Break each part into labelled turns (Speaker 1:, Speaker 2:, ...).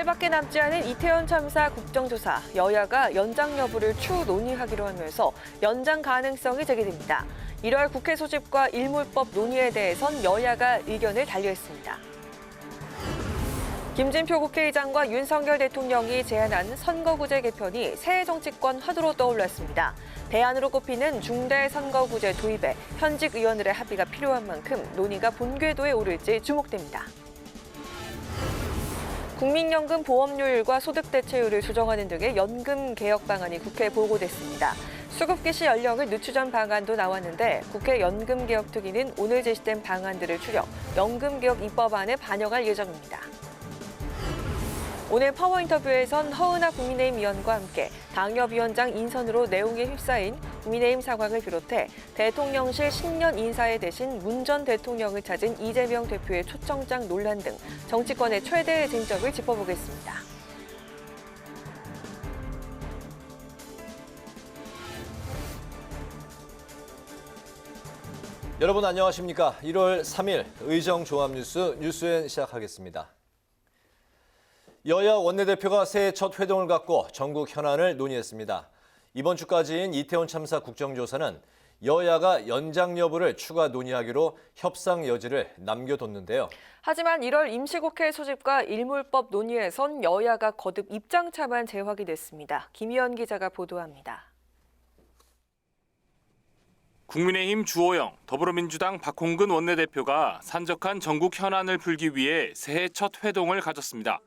Speaker 1: 달밖에 남지 않은 이태원 참사 국정조사, 여야가 연장 여부를 추후 논의하기로 하면서 연장 가능성이 제기됩니다. 1월 국회 소집과 일몰법 논의에 대해선 여야가 의견을 달리했습니다. 김진표 국회의장과 윤석열 대통령이 제안한 선거구제 개편이 새 정치권 화두로 떠올랐습니다. 대안으로 꼽히는 중대선거구제 도입에 현직 의원들의 합의가 필요한 만큼 논의가 본궤도에 오를지 주목됩니다. 국민연금 보험료율과 소득대체율을 조정하는 등의 연금 개혁 방안이 국회에 보고됐습니다. 수급기 시 연령을 늦추자는 방안도 나왔는데 국회 연금개혁특위는 오늘 제시된 방안들을 추려 연금개혁 입법안에 반영할 예정입니다. 오늘 파워인터뷰에선 허은하 국민의힘 위원과 함께 당협위원장 인선으로 내용에 휩싸인 국민의힘 상황을 비롯해 대통령실 신년 인사에 대신 문 전 대통령을 찾은 이재명 대표의 초청장 논란 등 정치권의 최대의 쟁점을 짚어보겠습니다.
Speaker 2: 여러분 안녕하십니까? 1월 3일 의정종합뉴스 뉴스엔 시작하겠습니다. 여야 원내대표가 새해 첫 회동을 갖고 전국 현안을 논의했습니다. 이번 주까지인 이태원 참사 국정조사는 여야가 연장 여부를 추가 논의하기로 협상 여지를 남겨뒀는데요.
Speaker 1: 하지만 1월 임시국회 소집과 일몰법 논의에선 여야가 거듭 입장차만 재확이 됐습니다. 김희연 기자가 보도합니다.
Speaker 3: 국민의힘 주호영, 더불어민주당 박홍근 원내대표가 산적한 전국 현안을 풀기 위해 새해 첫 회동을 가졌습니다.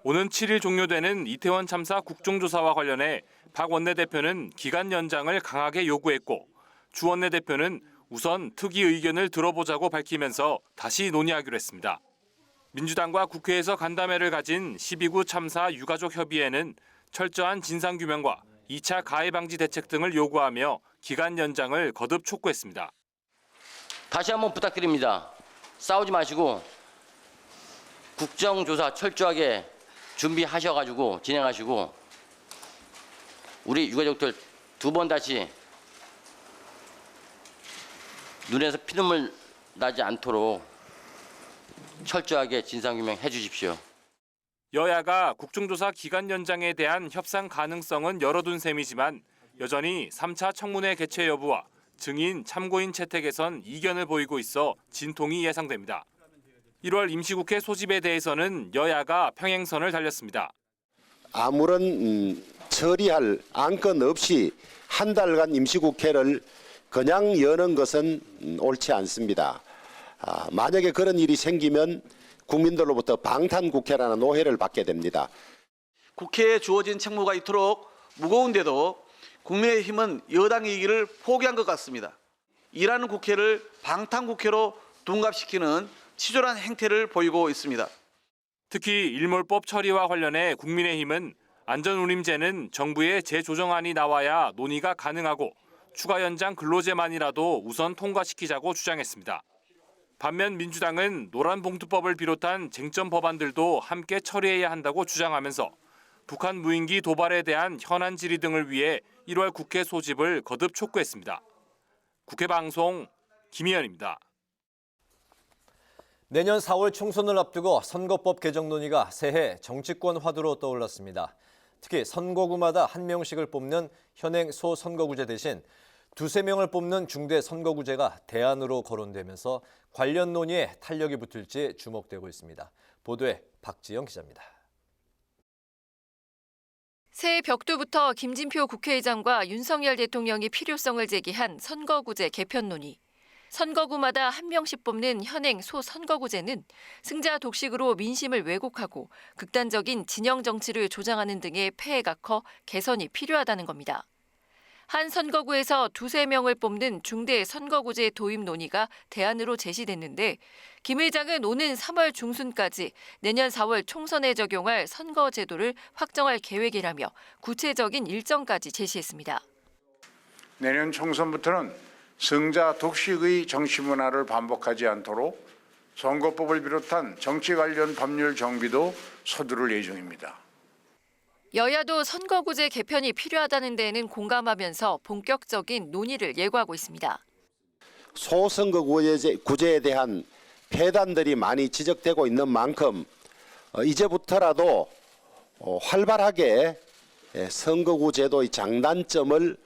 Speaker 3: 오는 7일 종료되는 이태원 참사 국정조사와 관련해 박 원내대표는 기간 연장을 강하게 요구했고 주 원내대표는 우선 특위 의견을 들어보자고 밝히면서 다시 논의하기로 했습니다. 민주당과 국회에서 간담회를 가진 12구 참사 유가족 협의회는 철저한 진상규명과 2차 가해 방지 대책 등을 요구하며 기간 연장을 거듭 촉구했습니다.
Speaker 4: 다시 한번 부탁드립니다. 싸우지 마시고 국정조사 철저하게 준비하셔가지고 진행하시고 우리 유가족들 두 번 다시 눈에서 피눈물 나지 않도록 철저하게 진상규명해 주십시오.
Speaker 3: 여야가 국정조사 기간 연장에 대한 협상 가능성은 열어둔 셈이지만 여전히 3차 청문회 개최 여부와 증인, 참고인 채택에선 이견을 보이고 있어 진통이 예상됩니다. 1월 임시국회 소집에 대해서는 여야가 평행선을 달렸습니다.
Speaker 5: 아무런 처리할 안건 없이 한 달간 임시국회를 그냥 여는 것은 옳지 않습니다. 만약에 그런 일이 생기면 국민들로부터 방탄국회라는 오해를 받게 됩니다.
Speaker 6: 국회에 주어진 책무가 이토록 무거운데도 국민의힘은 여당이기를 포기한 것 같습니다. 일하는 국회를 방탄국회로 둔갑시키는 치졸한 행태를 보이고 있습니다.
Speaker 3: 특히 일몰법 처리와 관련해 국민의힘은 안전운임제는 정부의 재조정안이 나와야 논의가 가능하고 추가 연장 근로제만이라도 우선 통과시키자고 주장했습니다. 반면 민주당은 노란봉투법을 비롯한 쟁점 법안들도 함께 처리해야 한다고 주장하면서 북한 무인기 도발에 대한 현안 질의 등을 위해 1월 국회 소집을 거듭 촉구했습니다. 국회방송 김희연입니다.
Speaker 2: 내년 4월 총선을 앞두고 선거법 개정 논의가 새해 정치권 화두로 떠올랐습니다. 특히 선거구마다 한 명씩을 뽑는 현행 소선거구제 대신 두세 명을 뽑는 중대선거구제가 대안으로 거론되면서 관련 논의에 탄력이 붙을지 주목되고 있습니다. 보도에 박지영 기자입니다.
Speaker 7: 새해 벽두부터 김진표 국회의장과 윤석열 대통령이 필요성을 제기한 선거구제 개편 논의. 선거구마다 한 명씩 뽑는 현행 소선거구제는 승자 독식으로 민심을 왜곡하고 극단적인 진영 정치를 조장하는 등의 폐해가 커 개선이 필요하다는 겁니다. 한 선거구에서 두세 명을 뽑는 중대 선거구제 도입 논의가 대안으로 제시됐는데 김 의장은 오는 3월 중순까지 내년 4월 총선에 적용할 선거제도를 확정할 계획이라며 구체적인 일정까지 제시했습니다.
Speaker 8: 내년 총선부터는 승자 독식의 정치 문화를 반복하지 않도록 선거법을 비롯한 정치 관련 법률 정비도 서두를 예정입니다.
Speaker 7: 여야도 선거구제 개편이 필요하다는 데에는 공감하면서 본격적인 논의를 예고하고 있습니다.
Speaker 5: 소선거구제에 대한 폐단들이 많이 지적되고 있는 만큼 이제부터라도 활발하게 선거구 제도의 장단점을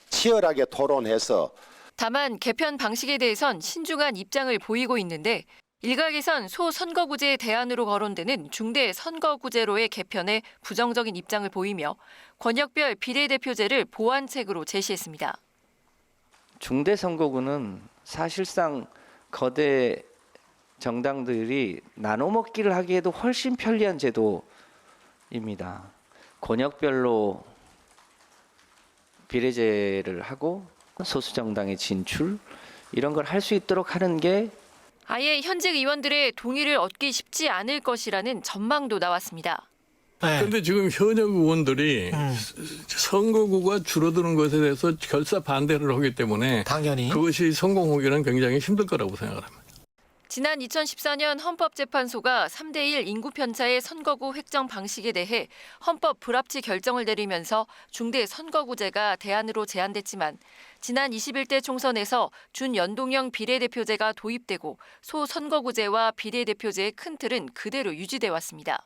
Speaker 5: 치열하게 토론해서
Speaker 7: 다만 개편 방식에 대해선 신중한 입장을 보이고 있는데 일각에선 소선거구제 대안으로 거론되는 중대 선거구제로의 개편에 부정적인 입장을 보이며 권역별 비례대표제를 보완책으로 제시했습니다.
Speaker 9: 중대 선거구는 사실상 거대 정당들이 나눠먹기를 하기에도 훨씬 편리한 제도입니다. 권역별로 비례제를 하고 소수 정당의 진출 이런 걸 할 수 있도록 하는 게
Speaker 7: 아예 현직 의원들의 동의를 얻기 쉽지 않을 것이라는 전망도 나왔습니다.
Speaker 10: 그런데 지금 현역 의원들이 선거구가 줄어드는 것에 대해서 결사 반대를 하기 때문에
Speaker 11: 당연히
Speaker 10: 그것이 성공하기는 굉장히 힘들 거라고 생각합니다.
Speaker 7: 지난 2014년 헌법재판소가 3대1 인구 편차의 선거구 획정 방식에 대해 헌법 불합치 결정을 내리면서 중대 선거구제가 대안으로 제안됐지만 지난 21대 총선에서 준연동형 비례대표제가 도입되고 소선거구제와 비례대표제의 큰 틀은 그대로 유지돼 왔습니다.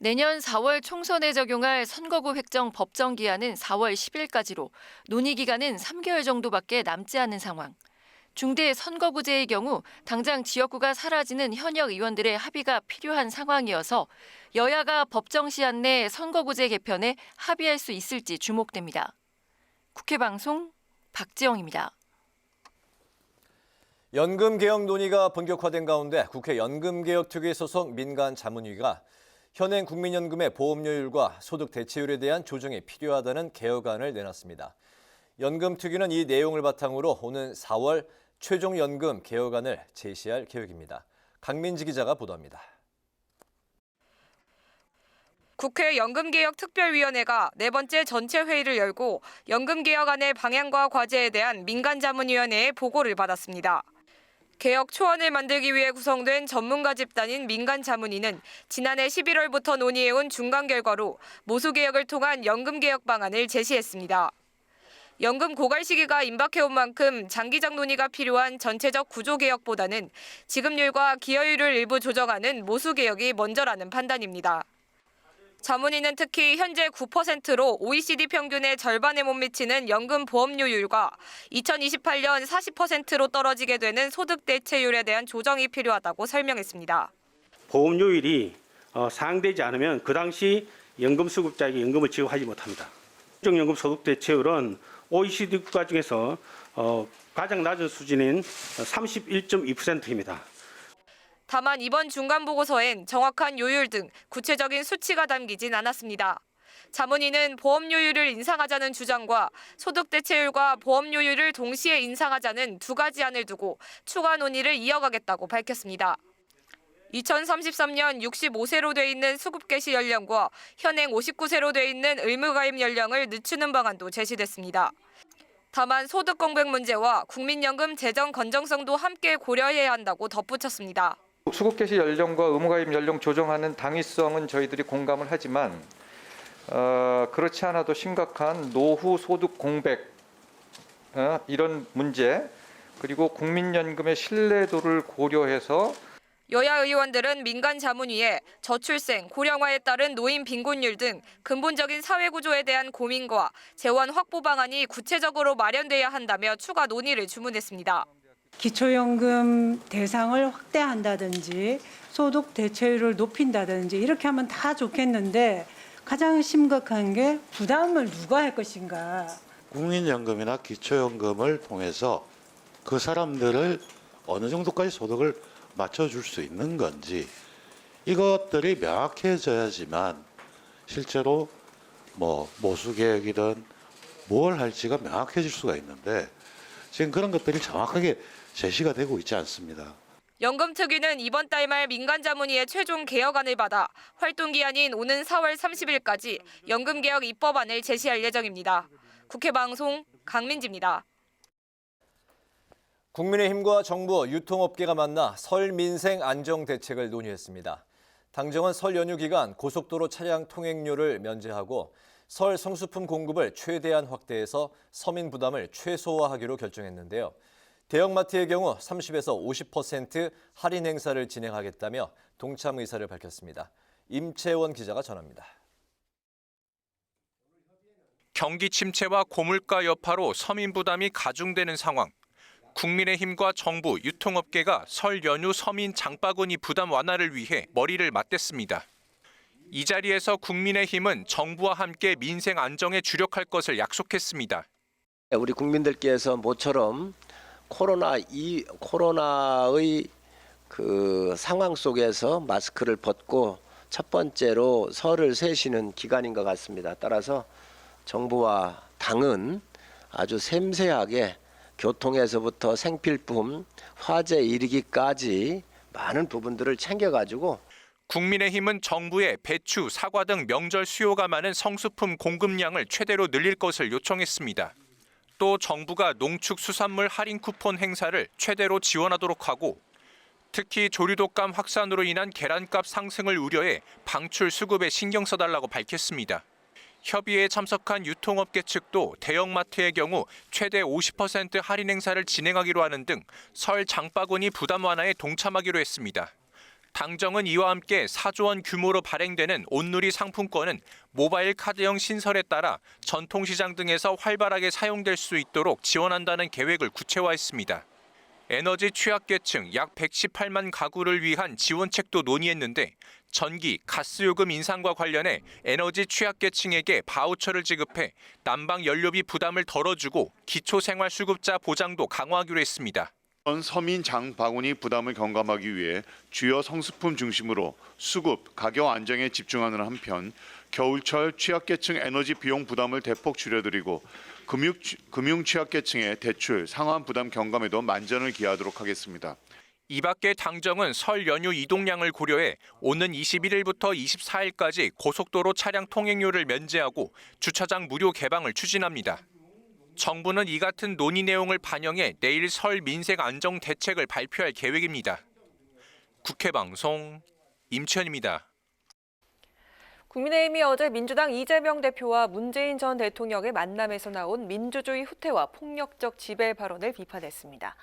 Speaker 7: 내년 4월 총선에 적용할 선거구 획정 법정 기한은 4월 10일까지로 논의 기간은 3개월 정도밖에 남지 않은 상황. 중대 선거구제의 경우 당장 지역구가 사라지는 현역 의원들의 합의가 필요한 상황이어서 여야가 법정 시한 내 선거구제 개편에 합의할 수 있을지 주목됩니다. 국회방송 박지영입니다.
Speaker 2: 연금개혁 논의가 본격화된 가운데 국회 연금개혁특위 소속 민간자문위가 현행 국민연금의 보험료율과 소득 대체율에 대한 조정이 필요하다는 개혁안을 내놨습니다. 연금특위는 이 내용을 바탕으로 오는 4월 최종 연금 개혁안을 제시할 계획입니다. 강민지 기자가 보도합니다.
Speaker 1: 국회 연금개혁특별위원회가 네 번째 전체 회의를 열고 연금개혁안의 방향과 과제에 대한 민간자문위원회의 보고를 받았습니다. 개혁 초안을 만들기 위해 구성된 전문가 집단인 민간자문위는 지난해 11월부터 논의해온 중간 결과로 모수개혁을 통한 연금개혁 방안을 제시했습니다. 연금 고갈 시기가 임박해온 만큼 장기적 논의가 필요한 전체적 구조개혁보다는 지급률과 기여율을 일부 조정하는 모수개혁이 먼저라는 판단입니다. 자문위는 특히 현재 9%로 OECD 평균의 절반에 못 미치는 연금 보험료율과 2028년 40%로 떨어지게 되는 소득 대체율에 대한 조정이 필요하다고 설명했습니다.
Speaker 12: 보험료율이 상대되지 않으면 그 당시 연금 수급자에게 연금을 지급하지 못합니다. 연금 소득 대체율은 OECD 국가 중에서 가장 낮은 수준인 31.2%입니다.
Speaker 1: 다만 이번 중간 보고서엔 정확한 요율 등 구체적인 수치가 담기진 않았습니다. 자문위는 보험료율을 인상하자는 주장과 소득 대체율과 보험료율을 동시에 인상하자는 두 가지 안을 두고 추가 논의를 이어가겠다고 밝혔습니다. 2033년 65세로 돼 있는 수급 개시 연령과 현행 59세로 돼 있는 의무가입 연령을 늦추는 방안도 제시됐습니다. 다만 소득 공백 문제와 국민연금 재정 건정성도 함께 고려해야 한다고 덧붙였습니다.
Speaker 13: 수급 개시 연령과 의무가입 연령 조정하는 당위성은 저희들이 공감을 하지만 그렇지 않아도 심각한 노후 소득 공백 이런 문제 그리고 국민연금의 신뢰도를 고려해서
Speaker 1: 여야 의원들은 민간자문위에 저출생, 고령화에 따른 노인 빈곤율 등 근본적인 사회구조에 대한 고민과 재원 확보 방안이 구체적으로 마련돼야 한다며 추가 논의를 주문했습니다.
Speaker 14: 기초연금 대상을 확대한다든지 소득 대체율을 높인다든지 이렇게 하면 다 좋겠는데 가장 심각한 게 부담을 누가 할 것인가.
Speaker 15: 국민연금이나 기초연금을 통해서 그 사람들을 어느 정도까지 소득을 맞춰줄 수 있는 건지 이것들이 명확해져야지만 실제로 모수개혁이든 뭘 할지가 명확해질 수가 있는데 지금 그런 것들이 정확하게 제시가 되고 있지 않습니다.
Speaker 1: 연금특위는 이번 달 말 민간자문위의 최종 개혁안을 받아 활동기한인 오는 4월 30일까지 연금개혁 입법안을 제시할 예정입니다. 국회방송 강민지입니다.
Speaker 2: 국민의힘과 정부, 유통업계가 만나 설 민생 안정 대책을 논의했습니다. 당정은 설 연휴 기간 고속도로 차량 통행료를 면제하고 설 성수품 공급을 최대한 확대해서 서민 부담을 최소화하기로 결정했는데요. 대형마트의 경우 30에서 50% 할인 행사를 진행하겠다며 동참 의사를 밝혔습니다. 임채원 기자가 전합니다.
Speaker 11: 경기 침체와 고물가 여파로 서민 부담이 가중되는 상황. 국민의힘과 정부, 유통업계가 설 연휴 서민 장바구니 부담 완화를 위해 머리를 맞댔습니다. 이 자리에서 국민의힘은 정부와 함께 민생 안정에 주력할 것을 약속했습니다.
Speaker 9: 우리 국민들께서 모처럼 코로나의 그 상황 속에서 마스크를 벗고 첫 번째로 설을 세시는 기간인 것 같습니다. 따라서 정부와 당은 아주 섬세하게 교통에서부터 생필품, 화재 이르기까지 많은 부분들을 챙겨가지고
Speaker 11: 국민의힘은 정부에 배추, 사과 등 명절 수요가 많은 성수품 공급량을 최대로 늘릴 것을 요청했습니다. 또 정부가 농축수산물 할인 쿠폰 행사를 최대로 지원하도록 하고 특히 조류독감 확산으로 인한 계란값 상승을 우려해 방출 수급에 신경 써달라고 밝혔습니다. 협의회에 참석한 유통업계 측도 대형마트의 경우 최대 50% 할인 행사를 진행하기로 하는 등 설 장바구니 부담 완화에 동참하기로 했습니다. 당정은 이와 함께 4조 원 규모로 발행되는 온누리 상품권은 모바일 카드형 신설에 따라 전통시장 등에서 활발하게 사용될 수 있도록 지원한다는 계획을 구체화했습니다. 에너지 취약계층 약 118만 가구를 위한 지원책도 논의했는데 전기, 가스요금 인상과 관련해 에너지 취약계층에게 바우처를 지급해 난방 연료비 부담을 덜어주고 기초생활수급자 보장도 강화하기로 했습니다.
Speaker 16: 서민 장바구니 부담을 경감하기 위해 주요 성수품 중심으로 수급, 가격 안정에 집중하는 한편 겨울철 취약계층 에너지 비용 부담을 대폭 줄여드리고 금융 취약계층의 대출, 상환 부담 경감에도 만전을 기하도록 하겠습니다.
Speaker 11: 이 밖에 당정은 설 연휴 이동량을 고려해 오는 21일부터 24일까지 고속도로 차량 통행료를 면제하고 주차장 무료 개방을 추진합니다. 정부는 이 같은 논의 내용을 반영해 내일 설 민생 안정 대책을 발표할 계획입니다. 국회방송 임치현입니다.
Speaker 1: 국민의힘이 어제 민주당 이재명 대표와 문재인 전 대통령의 만남에서 나온 민주주의 후퇴와 폭력적 지배 발언을 비판했습니다.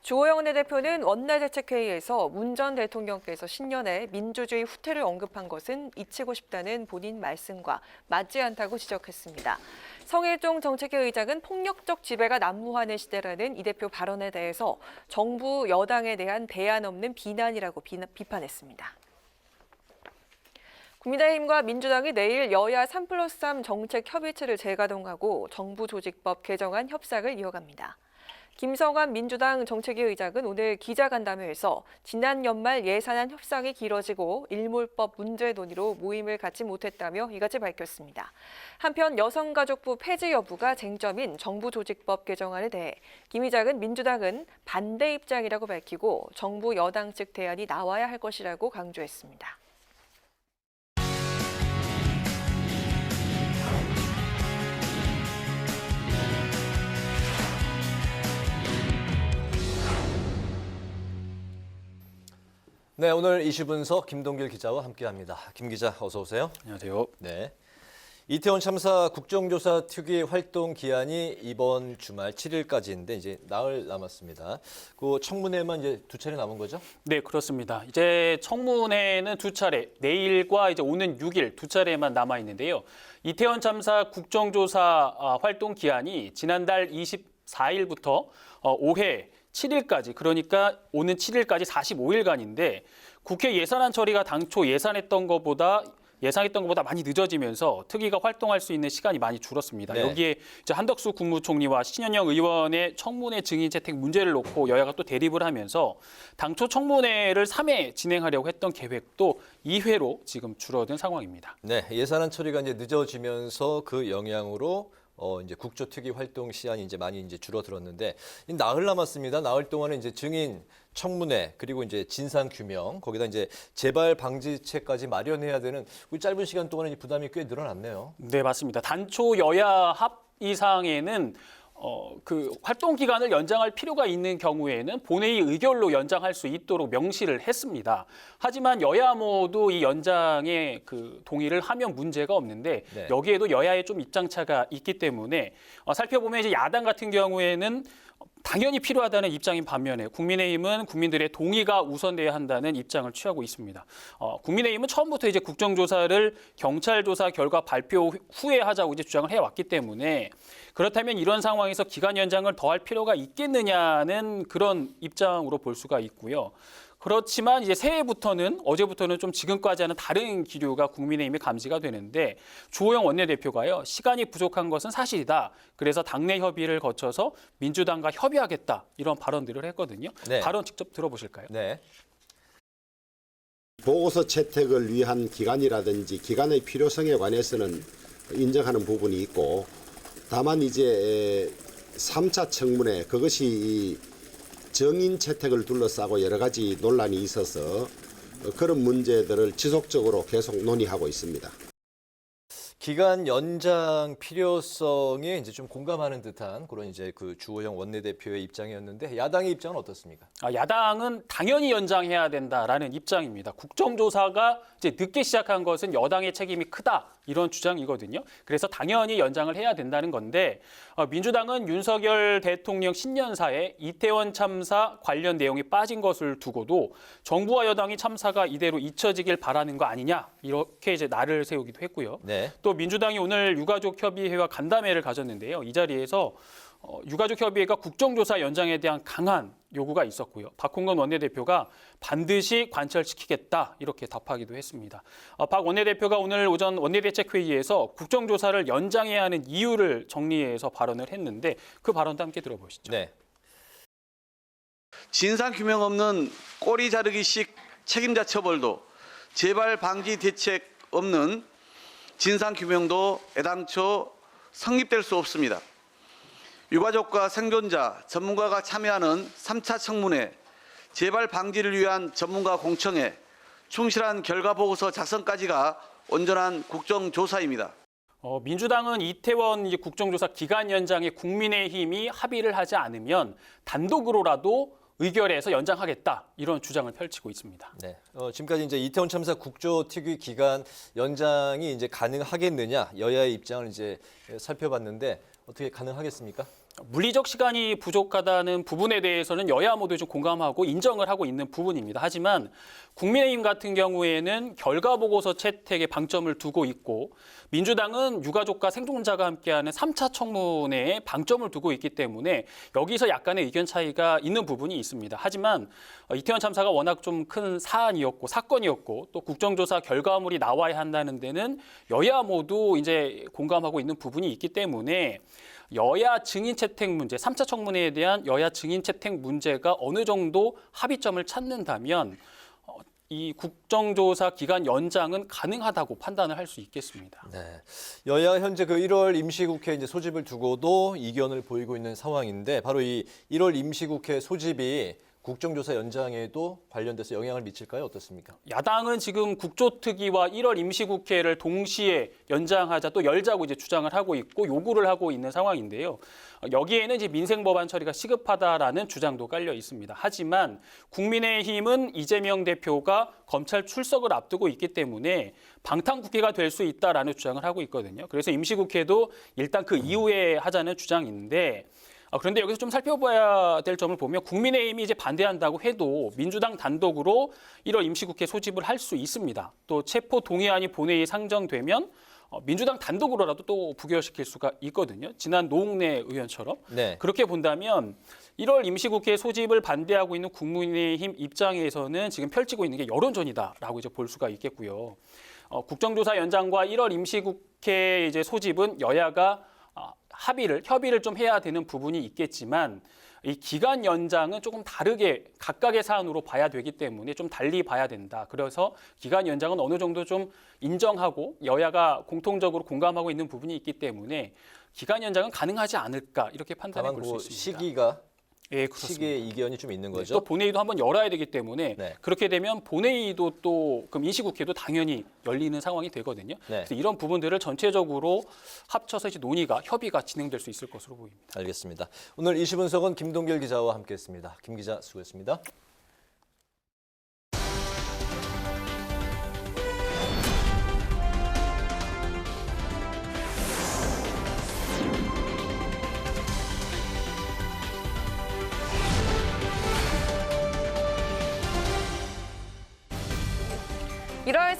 Speaker 1: 주호영 원내대표는 원내대책회의에서 문 전 대통령께서 신년에 민주주의 후퇴를 언급한 것은 잊히고 싶다는 본인 말씀과 맞지 않다고 지적했습니다. 성일종 정책위 의장은 폭력적 지배가 난무하는 시대라는 이 대표 발언에 대해서 정부 여당에 대한 대안 없는 비난이라고 비판했습니다. 국민의힘과 민주당이 내일 여야 3+3 정책 협의체를 재가동하고 정부 조직법 개정안 협상을 이어갑니다. 김성환 민주당 정책위 의장은 오늘 기자간담회에서 지난 연말 예산안 협상이 길어지고 일몰법 문제 논의로 모임을 갖지 못했다며 이같이 밝혔습니다. 한편 여성가족부 폐지 여부가 쟁점인 정부 조직법 개정안에 대해 김 의장은 민주당은 반대 입장이라고 밝히고 정부 여당 측 대안이 나와야 할 것이라고 강조했습니다.
Speaker 2: 네, 오늘 이슈 분석 김동길 기자와 함께합니다. 김 기자, 어서 오세요.
Speaker 17: 안녕하세요.
Speaker 2: 네, 이태원 참사 국정조사 특위 활동 기한이 이번 주말 7일까지인데 이제 나흘 남았습니다. 그 청문회만 이제 2차례 남은 거죠?
Speaker 17: 네, 그렇습니다. 이제 청문회는 2차례, 내일과 이제 오는 6일 2차례만 남아 있는데요. 이태원 참사 국정조사 활동 기한이 지난달 24일부터 올해 7일까지, 그러니까 오는 7일까지 45일간인데 국회 예산안 처리가 당초 예상했던 것보다 많이 늦어지면서 특위가 활동할 수 있는 시간이 많이 줄었습니다.
Speaker 2: 네.
Speaker 17: 여기에 이제 한덕수 국무총리와 신현영 의원의 청문회 증인 채택 문제를 놓고 여야가 또 대립을 하면서 당초 청문회를 3회 진행하려고 했던 계획도 2회로 지금 줄어든 상황입니다.
Speaker 2: 네, 예산안 처리가 이제 늦어지면서 그 영향으로 이제 국조특위 활동 시한이 이제 많이 이제 줄어들었는데 나흘 남았습니다. 나흘 동안은 이제 증인 청문회 그리고 이제 진상 규명 거기다 이제 재발 방지책까지 마련해야 되는 그 짧은 시간 동안에 부담이 꽤 늘어났네요.
Speaker 17: 네, 맞습니다. 단초 여야 합의 사항에는 그 활동 기간을 연장할 필요가 있는 경우에는 본회의 의결로 연장할 수 있도록 명시를 했습니다. 하지만 여야 모두 이 연장에 그 동의를 하면 문제가 없는데
Speaker 2: 네.
Speaker 17: 여기에도 여야의 좀 입장차가 있기 때문에 살펴보면 이제 야당 같은 경우에는 당연히 필요하다는 입장인 반면에 국민의힘은 국민들의 동의가 우선돼야 한다는 입장을 취하고 있습니다. 국민의힘은 처음부터 이제 국정조사를 경찰 조사 결과 발표 후에 하자고 이제 주장을 해왔기 때문에 그렇다면 이런 상황에서 기간 연장을 더할 필요가 있겠느냐는 그런 입장으로 볼 수가 있고요. 그렇지만 이제 새해부터는 어제부터는 좀 지금까지와는 다른 기류가 국민의힘에 감지가 되는데 주호영 원내대표가요. 시간이 부족한 것은 사실이다. 그래서 당내 협의를 거쳐서 민주당과 협의하겠다. 이런 발언들을 했거든요.
Speaker 2: 네.
Speaker 17: 발언 직접 들어보실까요?
Speaker 2: 네.
Speaker 5: 보고서 채택을 위한 기간이라든지 기간의 필요성에 관해서는 인정하는 부분이 있고 다만 이제 3차 청문회 그것이 정인 채택을 둘러싸고 여러 가지 논란이 있어서 그런 문제들을 지속적으로 계속 논의하고 있습니다.
Speaker 2: 기간 연장 필요성에 이제 좀 공감하는 듯한 그런 이제 그 주호영 원내대표의 입장이었는데 야당의 입장은 어떻습니까?
Speaker 17: 야당은 당연히 연장해야 된다라는 입장입니다. 국정조사가 이제 늦게 시작한 것은 여당의 책임이 크다 이런 주장이거든요. 그래서 당연히 연장을 해야 된다는 건데 민주당은 윤석열 대통령 신년사에 이태원 참사 관련 내용이 빠진 것을 두고도 정부와 여당이 참사가 이대로 잊혀지길 바라는 거 아니냐 이렇게 이제 날을 세우기도 했고요.
Speaker 2: 네.
Speaker 17: 또 민주당이 오늘 유가족협의회와 간담회를 가졌는데요. 이 자리에서 유가족협의회가 국정조사 연장에 대한 강한 요구가 있었고요. 박홍근 원내대표가 반드시 관철시키겠다 이렇게 답하기도 했습니다. 박 원내대표가 오늘 오전 원내대책회의에서 국정조사를 연장해야 하는 이유를 정리해서 발언을 했는데 그 발언도 함께 들어보시죠.
Speaker 2: 네.
Speaker 6: 진상규명 없는 꼬리 자르기식 책임자 처벌도 재발 방지 대책 없는 진상규명도 애당초 성립될 수 없습니다. 유가족과 생존자, 전문가가 참여하는 3차 청문회, 재발 방지를 위한 전문가 공청회, 충실한 결과 보고서 작성까지가 온전한 국정조사입니다.
Speaker 17: 민주당은 이태원 국정조사 기간 연장에 국민의힘이 합의를 하지 않으면 단독으로라도 의결해서 연장하겠다 이런 주장을 펼치고 있습니다.
Speaker 2: 네. 지금까지 이제 이태원 참사 국조특위 기간 연장이 이제 가능하겠느냐 여야의 입장을 이제 살펴봤는데 어떻게 가능하겠습니까?
Speaker 17: 물리적 시간이 부족하다는 부분에 대해서는 여야 모두 좀 공감하고 인정을 하고 있는 부분입니다. 하지만 국민의힘 같은 경우에는 결과 보고서 채택에 방점을 두고 있고 민주당은 유가족과 생존자가 함께하는 3차 청문회에 방점을 두고 있기 때문에 여기서 약간의 의견 차이가 있는 부분이 있습니다. 하지만 이태원 참사가 워낙 좀 큰 사안이었고 사건이었고 또 국정조사 결과물이 나와야 한다는 데는 여야 모두 이제 공감하고 있는 부분이 있기 때문에 여야 증인 채택 문제, 3차 청문회에 대한 여야 증인 채택 문제가 어느 정도 합의점을 찾는다면 이 국정조사 기간 연장은 가능하다고 판단을 할 수 있겠습니다.
Speaker 2: 네. 여야 현재 그 1월 임시국회 이제 소집을 두고도 이견을 보이고 있는 상황인데 바로 이 1월 임시국회 소집이 국정조사 연장에도 관련돼서 영향을 미칠까요? 어떻습니까?
Speaker 17: 야당은 지금 국조특위와 1월 임시국회를 동시에 연장하자 또 열자고 이제 주장을 하고 있고 요구를 하고 있는 상황인데요. 여기에는 이제 민생법안 처리가 시급하다라는 주장도 깔려 있습니다. 하지만 국민의힘은 이재명 대표가 검찰 출석을 앞두고 있기 때문에 방탄국회가 될 수 있다라는 주장을 하고 있거든요. 그래서 임시국회도 일단 그 이후에 하자는 주장인데 그런데 여기서 좀 살펴봐야 될 점을 보면 국민의힘이 이제 반대한다고 해도 민주당 단독으로 1월 임시국회 소집을 할 수 있습니다. 또 체포 동의안이 본회의에 상정되면 민주당 단독으로라도 또 부결시킬 수가 있거든요. 지난 노웅래 의원처럼.
Speaker 2: 네.
Speaker 17: 그렇게 본다면 1월 임시국회 소집을 반대하고 있는 국민의힘 입장에서는 지금 펼치고 있는 게 여론전이다라고 이제 볼 수가 있겠고요. 국정조사 연장과 1월 임시국회 이제 소집은 여야가 협의를 좀 해야 되는 부분이 있겠지만 이 기간 연장은 조금 다르게 각각의 사안으로 봐야 되기 때문에 좀 달리 봐야 된다. 그래서 기간 연장은 어느 정도 좀 인정하고 여야가 공통적으로 공감하고 있는 부분이 있기 때문에 기간 연장은 가능하지 않을까 이렇게 판단해 볼 수 있습니다.
Speaker 2: 시기가
Speaker 17: 예, 그렇습니다.
Speaker 2: 시기의 이견이 좀 있는 거죠.
Speaker 17: 또 본회의도 한번 열어야 되기 때문에
Speaker 2: 네.
Speaker 17: 그렇게 되면 본회의도 또 그럼 임시국회도 당연히 열리는 상황이 되거든요.
Speaker 2: 네.
Speaker 17: 그래서 이런 부분들을 전체적으로 합쳐서 이제 협의가 진행될 수 있을 것으로 보입니다.
Speaker 2: 알겠습니다. 오늘 이시 분석은 김동길 기자와 함께했습니다. 김 기자 수고했습니다.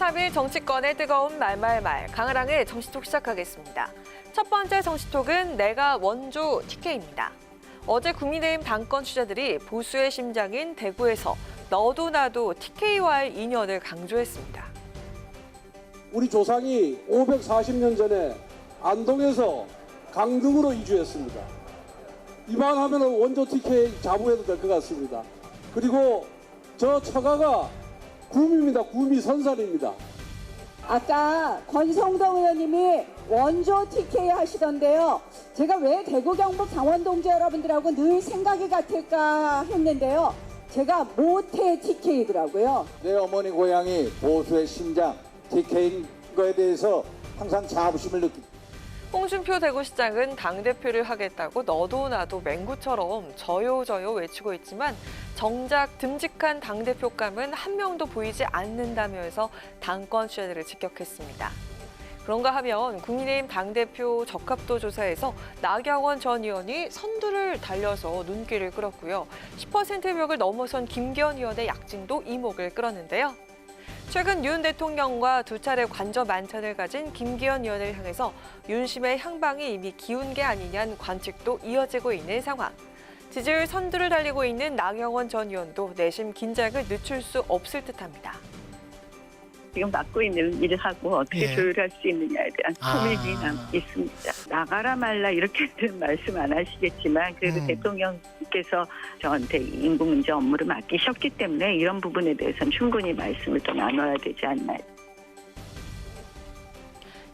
Speaker 1: 3일 정치권의 뜨거운 말말말 강하랑의 정치톡 시작하겠습니다. 첫 번째 정치톡은 내가 원조 TK입니다. 어제 국민의힘 당권 주자들이 보수의 심장인 대구에서 너도 나도 TK와의 인연을 강조했습니다.
Speaker 18: 우리 조상이 540년 전에 안동에서 강릉으로 이주했습니다. 이만하면 원조 TK 자부해도 될 것 같습니다. 그리고 저 처가가 구미입니다. 구미 선산입니다.
Speaker 19: 아까 권성동 의원님이 원조 TK 하시던데요. 제가 왜 대구 경북 강원동지 여러분들하고 늘 생각이 같을까 했는데요. 제가 모태 TK더라고요.
Speaker 18: 내 어머니 고향이 보수의 심장 TK인 거에 대해서 항상 자부심을 느낍니다.
Speaker 1: 홍준표 대구시장은 당대표를 하겠다고 너도 나도 맹구처럼 저요 외치고 있지만 정작 듬직한 당대표감은 한 명도 보이지 않는다면서 당권 주자들을 직격했습니다. 그런가 하면 국민의힘 당대표 적합도 조사에서 나경원 전 의원이 선두를 달려서 눈길을 끌었고요. 10% 벽을 넘어선 김기현 의원의 약진도 이목을 끌었는데요. 최근 윤 대통령과 두 차례 관저 만찬을 가진 김기현 의원을 향해서 윤심의 향방이 이미 기운 게 아니냐는 관측도 이어지고 있는 상황. 지지율 선두를 달리고 있는 나경원 전 의원도 내심 긴장을 늦출 수 없을 듯합니다.
Speaker 20: 지금 맡고 있는 일을 하고 어떻게 조율할 수 있느냐에 대한 고민이 있습니다. 나가라 말라 이렇게는 말씀 안 하시겠지만 그래도 대통령께서 저한테 인구 문제 업무를 맡기셨기 때문에 이런 부분에 대해서는 충분히 말씀을 더 나눠야 되지 않나요?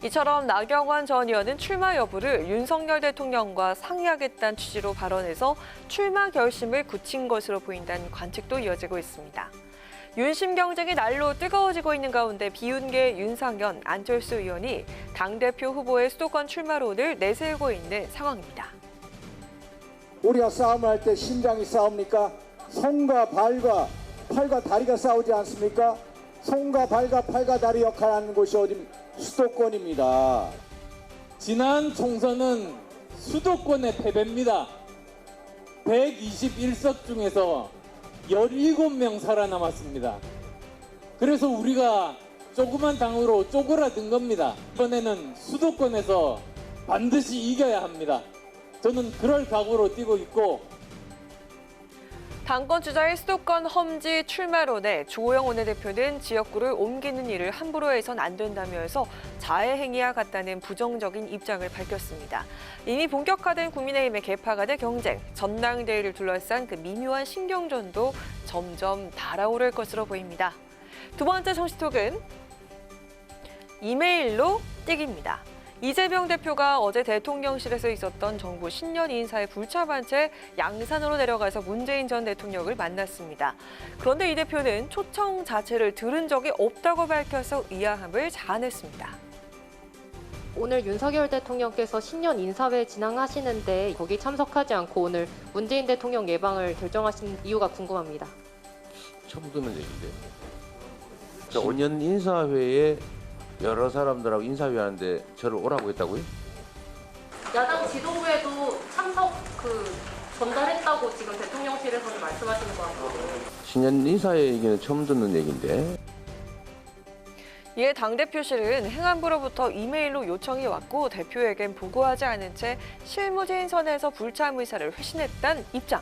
Speaker 1: 이처럼 나경원 전 의원은 출마 여부를 윤석열 대통령과 상의하겠다는 취지로 발언해서 출마 결심을 굳힌 것으로 보인다는 관측도 이어지고 있습니다. 윤심 경쟁이 날로 뜨거워지고 있는 가운데 비운계 윤상현, 안철수 의원이 당대표 후보의 수도권 출마론을 내세우고 있는 상황입니다.
Speaker 18: 우리가 싸움을 할 때 심장이 싸웁니까? 손과 발과 팔과 다리가 싸우지 않습니까? 손과 발과 팔과 다리 역할을 하는 곳이 어디 수도권입니다. 지난 총선은 수도권의 패배입니다. 121석 중에서 17명 살아남았습니다. 그래서 우리가 조그만 당으로 쪼그라든 겁니다. 이번에는 수도권에서 반드시 이겨야 합니다. 저는 그럴 각오로 뛰고 있고
Speaker 1: 당권 주자의 수도권 험지 출마론에 주호영 원내대표는 지역구를 옮기는 일을 함부로 해선 안 된다면서 자해행위와 같다는 부정적인 입장을 밝혔습니다. 이미 본격화된 국민의힘의 개파가 될 경쟁, 전당대회를 둘러싼 그 미묘한 신경전도 점점 달아오를 것으로 보입니다. 두 번째 정치톡은 이메일로 띡입니다. 이재명 대표가 어제 대통령실에서 있었던 정부 신년 인사에 불참한 채 양산으로 내려가서 문재인 전 대통령을 만났습니다. 그런데 이 대표는 초청 자체를 들은 적이 없다고 밝혀서 의아함을 자아냈습니다.
Speaker 21: 오늘 윤석열 대통령께서 신년 인사회 진행하시는데 거기 참석하지 않고 오늘 문재인 대통령 예방을 결정하신 이유가 궁금합니다.
Speaker 22: 처음 듣는 얘기인데. 신년 인사회에 여러 사람들하고 인사회하는데 저를 오라고 했다고요?
Speaker 21: 야당 지도부에도 참석 전달했다고 지금 대통령실에서는 말씀하시는 것 같거든요.
Speaker 22: 신년 인사회 얘기는 처음 듣는 얘기인데.
Speaker 1: 이에 당대표실은 행안부로부터 이메일로 요청이 왔고 대표에겐 보고하지 않은 채 실무진 선에서 불참 의사를 회신했다는 입장.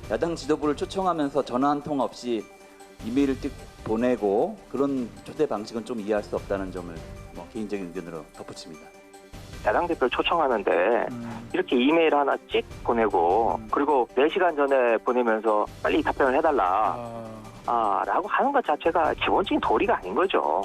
Speaker 23: 야당 지도부를 초청하면서 전화 한 통 없이 이메일을 보내고 그런 초대 방식은 좀 이해할 수 없다는 점을 개인적인 의견으로 덧붙입니다.
Speaker 24: 야당 대표를 초청하는데 이렇게 이메일 하나 찍 보내고 그리고 4시간 전에 보내면서 빨리 답변을 해달라 라고 하는 것 자체가 기본적인 도리가 아닌 거죠.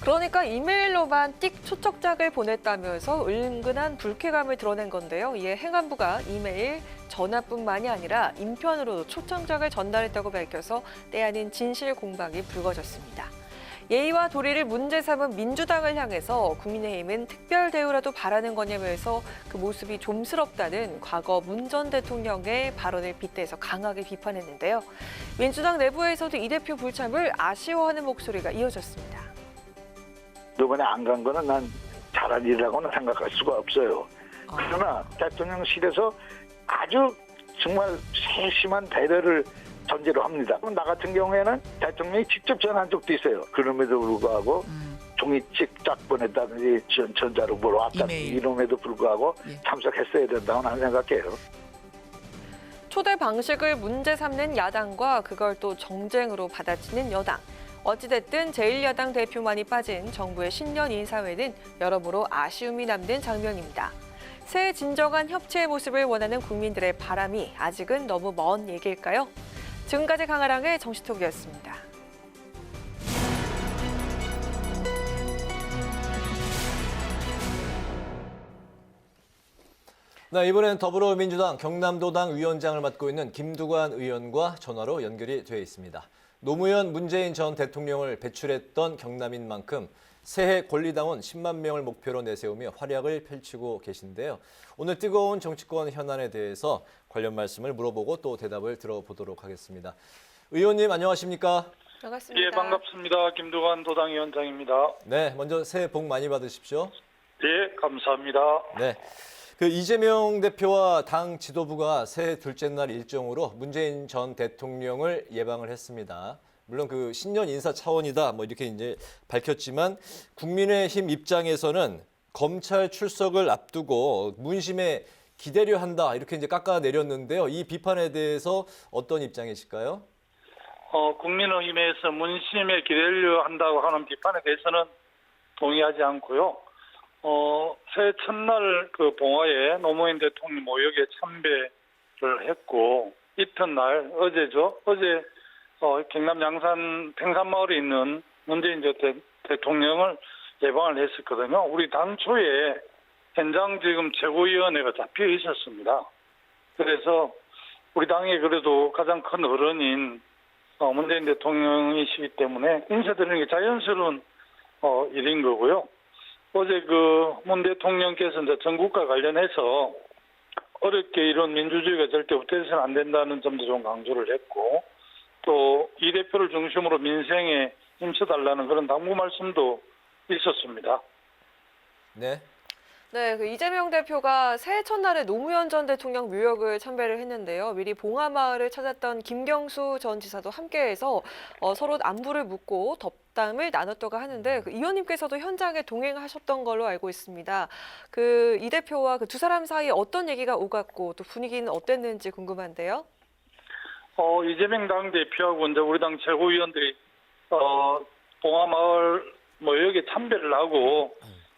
Speaker 1: 그러니까 이메일로만 띡 초청장을 보냈다면서 은근한 불쾌감을 드러낸 건데요. 이에 행안부가 이메일, 전화뿐만이 아니라 인편으로도 초청장을 전달했다고 밝혀서 때아닌 진실 공방이 불거졌습니다. 예의와 도리를 문제 삼은 민주당을 향해서 국민의힘은 특별 대우라도 바라는 거냐면서 그 모습이 좀스럽다는 과거 문 전 대통령의 발언을 빗대서 강하게 비판했는데요. 민주당 내부에서도 이 대표 불참을 아쉬워하는 목소리가 이어졌습니다.
Speaker 25: 이번에 안 간 거는 난 잘한 일이라고는 생각할 수가 없어요. 그러나 대통령실에서 아주 정말 세심한 배려를 전제로 합니다. 나 같은 경우에는 대통령이 직접 전화한 적도 있어요. 그럼에도 불구하고 종이찍 쫙 보냈다든지 전자로 왔다든지 이름에도 불구하고 참석했어야 된다고 나는 생각해요.
Speaker 1: 초대 방식을 문제 삼는 야당과 그걸 또 정쟁으로 받아치는 여당. 어찌됐든 제1야당 대표만이 빠진 정부의 신년 인사회는 여러모로 아쉬움이 남는 장면입니다. 새해 진정한 협치의 모습을 원하는 국민들의 바람이 아직은 너무 먼 얘기일까요? 지금까지 강아랑의 정시톡이었습니다.
Speaker 2: 네, 이번엔 더불어민주당 경남도당 위원장을 맡고 있는 김두관 의원과 전화로 연결이 되어 있습니다. 노무현 문재인 전 대통령을 배출했던 경남인 만큼 새해 권리당원 10만 명을 목표로 내세우며 활약을 펼치고 계신데요. 오늘 뜨거운 정치권 현안에 대해서 관련 말씀을 물어보고 또 대답을 들어보도록 하겠습니다. 의원님 안녕하십니까?
Speaker 1: 반갑습니다.
Speaker 3: 예, 반갑습니다. 김두관 도당 위원장입니다.
Speaker 2: 네, 먼저 새해 복 많이 받으십시오.
Speaker 3: 예, 감사합니다.
Speaker 2: 네. 이재명 대표와 당 지도부가 새해 둘째 날 일정으로 문재인 전 대통령을 예방을 했습니다. 물론 신년 인사 차원이다 이렇게 이제 밝혔지만 국민의힘 입장에서는 검찰 출석을 앞두고 문심에 기대려 한다 이렇게 이제 깎아내렸는데요. 이 비판에 대해서 어떤 입장이실까요?
Speaker 3: 국민의힘에서 문심에 기대려 한다고 하는 비판에 대해서는 동의하지 않고요. 새해 첫날 봉화에 노무현 대통령 모욕에 참배를 했고 이튿날 어제죠. 어제 경남 양산 팽산마을에 있는 문재인 대통령을 예방을 했었거든요. 우리 당초에 현장 지금 최고위원회가 잡혀 있었습니다. 그래서 우리 당의 그래도 가장 큰 어른인 문재인 대통령이시기 때문에 인사드리는 게 자연스러운 일인 거고요. 어제 문 대통령께서 이제 전국과 관련해서 어렵게 이런 민주주의가 절대 후퇴해서는 안 된다는 점도 좀 강조를 했고 또 이 대표를 중심으로 민생에 힘써달라는 그런 당부 말씀도 있었습니다.
Speaker 2: 네.
Speaker 1: 네, 이재명 대표가 새해 첫날에 노무현 전 대통령 묘역을 참배를 했는데요. 미리 봉화마을을 찾았던 김경수 전 지사도 함께해서 서로 안부를 묻고 덕담을 나눴다고 하는데 이 의원님께서도 현장에 동행하셨던 걸로 알고 있습니다. 이 대표와 두 사람 사이에 어떤 얘기가 오갔고 또 분위기는 어땠는지 궁금한데요.
Speaker 3: 이재명 당대표하고 이제 우리 당 최고위원들이 봉화마을 묘역에 참배를 하고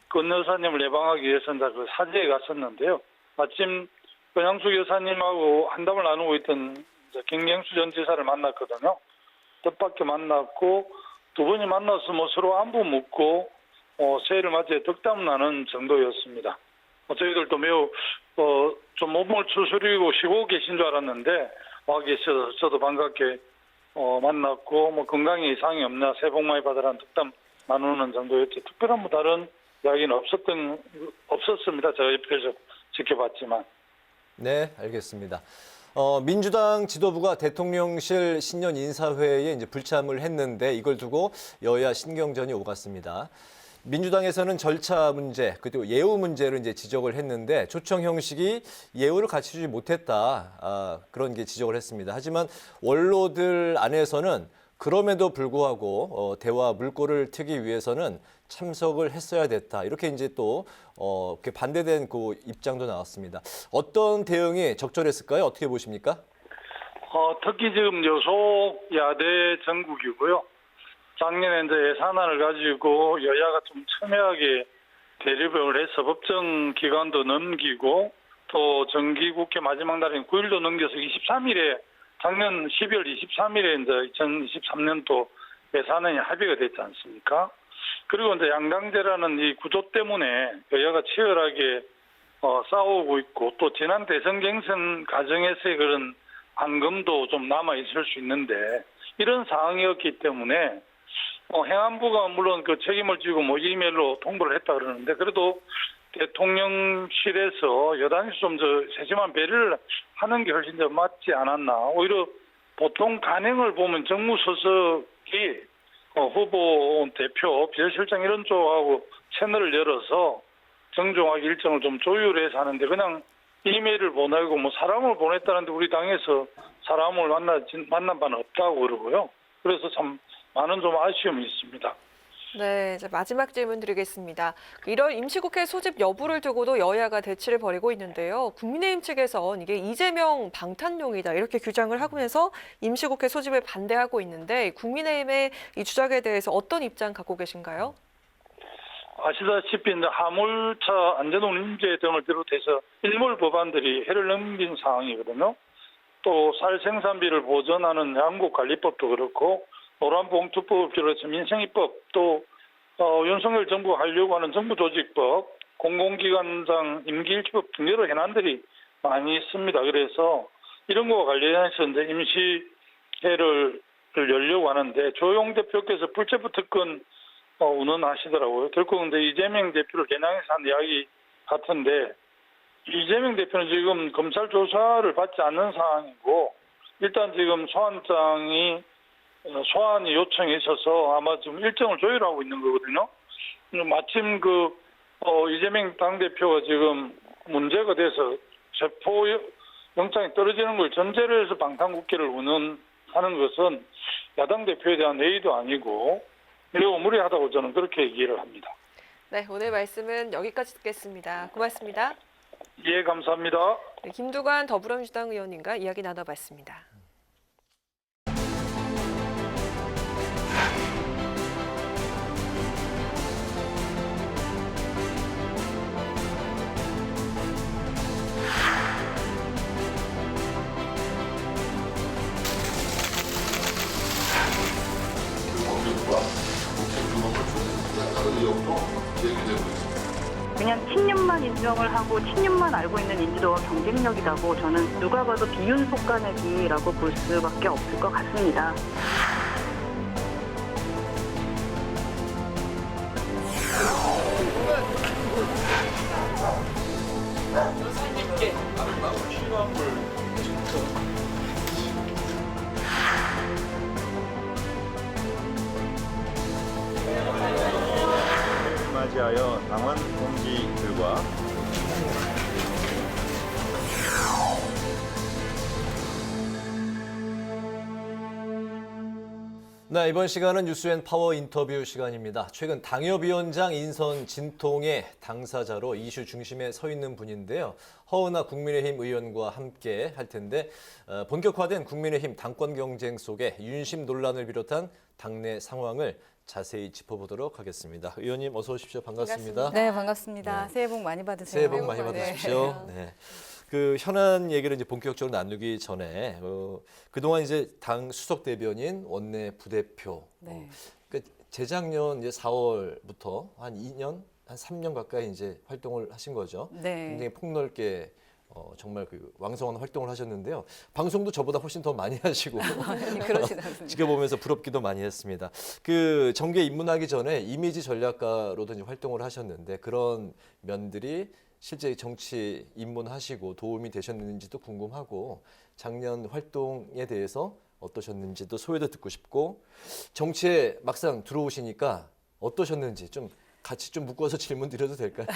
Speaker 3: 권 여사님을 예방하기 위해서 이제 사제에 갔었는데요. 마침 권양숙 여사님하고 한담을 나누고 있던 김경수 전 지사를 만났거든요. 뜻밖에 만났고 두 분이 만나서 서로 안부 묻고 새해를 맞이해 덕담 나눈 정도였습니다. 저희들도 매우 좀 몸을 추스리고 쉬고 계신 줄 알았는데 와 계셔서 저도 반갑게 만났고 건강에 이상이 없나 새해 복 많이 받으라는 덕담 나누는 정도였지 특별한 다른 이야기는 없었습니다. 제가 옆에서 지켜봤지만.
Speaker 2: 네, 알겠습니다. 민주당 지도부가 대통령실 신년 인사회에 이제 불참을 했는데 이걸 두고 여야 신경전이 오갔습니다. 민주당에서는 절차 문제 그리고 예우 문제를 이제 지적을 했는데 초청 형식이 예우를 갖추지 못했다 그런 게 지적을 했습니다. 하지만 원로들 안에서는 그럼에도 불구하고 대화 물꼬를 트기 위해서는 참석을 했어야 됐다. 이렇게 이제 또 이렇게 반대된 입장도 나왔습니다. 어떤 대응이 적절했을까요? 어떻게 보십니까?
Speaker 3: 특히 지금 여소야대 전국이고요. 작년에 이제 예산안을 가지고 여야가 좀 첨예하게 대립을 해서 법정 기간도 넘기고 또 정기국회 마지막 날인 9일도 넘겨서 23일에 작년 12월 23일에 이제 2023년도 예산안이 합의가 됐지 않습니까? 그리고 이제 양당제라는 이 구조 때문에 여야가 치열하게 싸우고 있고 또 지난 대선 경선 과정에서의 그런 앙금도 좀 남아 있을 수 있는데 이런 상황이었기 때문에 행안부가 물론 책임을 지고 이메일로 통보를 했다 그러는데 그래도 대통령실에서 여당에서 좀 세심한 배려를 하는 게 훨씬 더 맞지 않았나. 오히려 보통 간행을 보면 정무수석이 후보 대표, 비서실장 이런 쪽하고 채널을 열어서 정중하게 일정을 좀 조율해서 하는데 그냥 이메일을 보내고 뭐 사람을 보냈다는데 우리 당에서 사람을 만난 바는 없다고 그러고요. 그래서 참 많은 좀 아쉬움이 있습니다.
Speaker 1: 네, 이제 마지막 질문 드리겠습니다. 1월 임시국회 소집 여부를 두고도 여야가 대치를 벌이고 있는데요. 국민의힘 측에선 이게 이재명 방탄용이다 이렇게 규정을 하면서 임시국회 소집을 반대하고 있는데 국민의힘의 이 주장에 대해서 어떤 입장 갖고 계신가요?
Speaker 3: 아시다시피 이제 화물차 안전운임제 등을 비롯해서 일몰 법안들이 해를 넘긴 상황이거든요. 또 쌀 생산비를 보전하는 양국관리법도 그렇고 노란봉투법을 비롯해서 민생이법 또 윤석열 정부가 하려고 하는 정부조직법, 공공기관장 임기일치법 등 여러 현안들이 많이 있습니다. 그래서 이런 거와 관련해서 이제 임시회를 열려고 하는데 조용 대표께서 불체포 특권 운운하시더라고요. 결국 근데 이재명 대표를 겨냥해서 한 이야기 같은데 이재명 대표는 지금 검찰 조사를 받지 않는 상황이고 일단 지금 소환이 요청이 있어서 아마 지금 일정을 조율하고 있는 거거든요. 마침 이재명 당대표가 지금 문제가 돼서 체포 영장이 떨어지는 걸 전제로 해서 방탄국회를 운운하는 것은 야당 대표에 대한 예의도 아니고 매우 무리하다고 저는 그렇게 얘기를 합니다.
Speaker 1: 네, 오늘 말씀은 여기까지 듣겠습니다. 고맙습니다.
Speaker 3: 예, 감사합니다.
Speaker 1: 네, 김두관 더불어민주당 의원님과 이야기 나눠봤습니다.
Speaker 20: 그냥 친윤만 인정을 하고 친윤만 알고 있는 인지도와 경쟁력이라고 저는 누가 봐도 비윤 속가내기라고 볼 수밖에 없을 것 같습니다.
Speaker 4: 맞이하여 당원 동지들과
Speaker 2: 네, 이번 시간은 뉴스앤파워 인터뷰 시간입니다. 최근 당협위원장 인선 진통의 당사자로 이슈 중심에 서 있는 분인데요. 허은하 국민의힘 의원과 함께 할 텐데 본격화된 국민의힘 당권 경쟁 속에 윤심 논란을 비롯한 당내 상황을 자세히 짚어보도록 하겠습니다. 의원님 어서 오십시오. 반갑습니다.
Speaker 7: 네, 반갑습니다.
Speaker 2: 네.
Speaker 7: 새해 복 많이 받으세요.
Speaker 2: 새해 복 많이 받으십시오. 네. 그 현안 얘기를 이제 본격적으로 나누기 전에 그동안 이제 당 수석 대변인, 원내 부대표,
Speaker 7: 네.
Speaker 2: 재작년 이제 4월부터 한 2년, 한 3년 가까이 이제 활동을 하신 거죠.
Speaker 7: 네.
Speaker 2: 굉장히 폭넓게 정말 그 왕성한 활동을 하셨는데요. 방송도 저보다 훨씬 더 많이 하시고
Speaker 7: 그러진 않습니다.
Speaker 2: 지켜보면서 부럽기도 많이 했습니다. 그 정계에 입문하기 전에 이미지 전략가로도 이제 활동을 하셨는데 그런 면들이 실제 정치 입문하시고 도움이 되셨는지도 궁금하고 작년 활동에 대해서 어떠셨는지도 소회도 듣고 싶고 정치에 막상 들어오시니까 어떠셨는지 좀 같이 좀 묶어서 질문 드려도 될까요?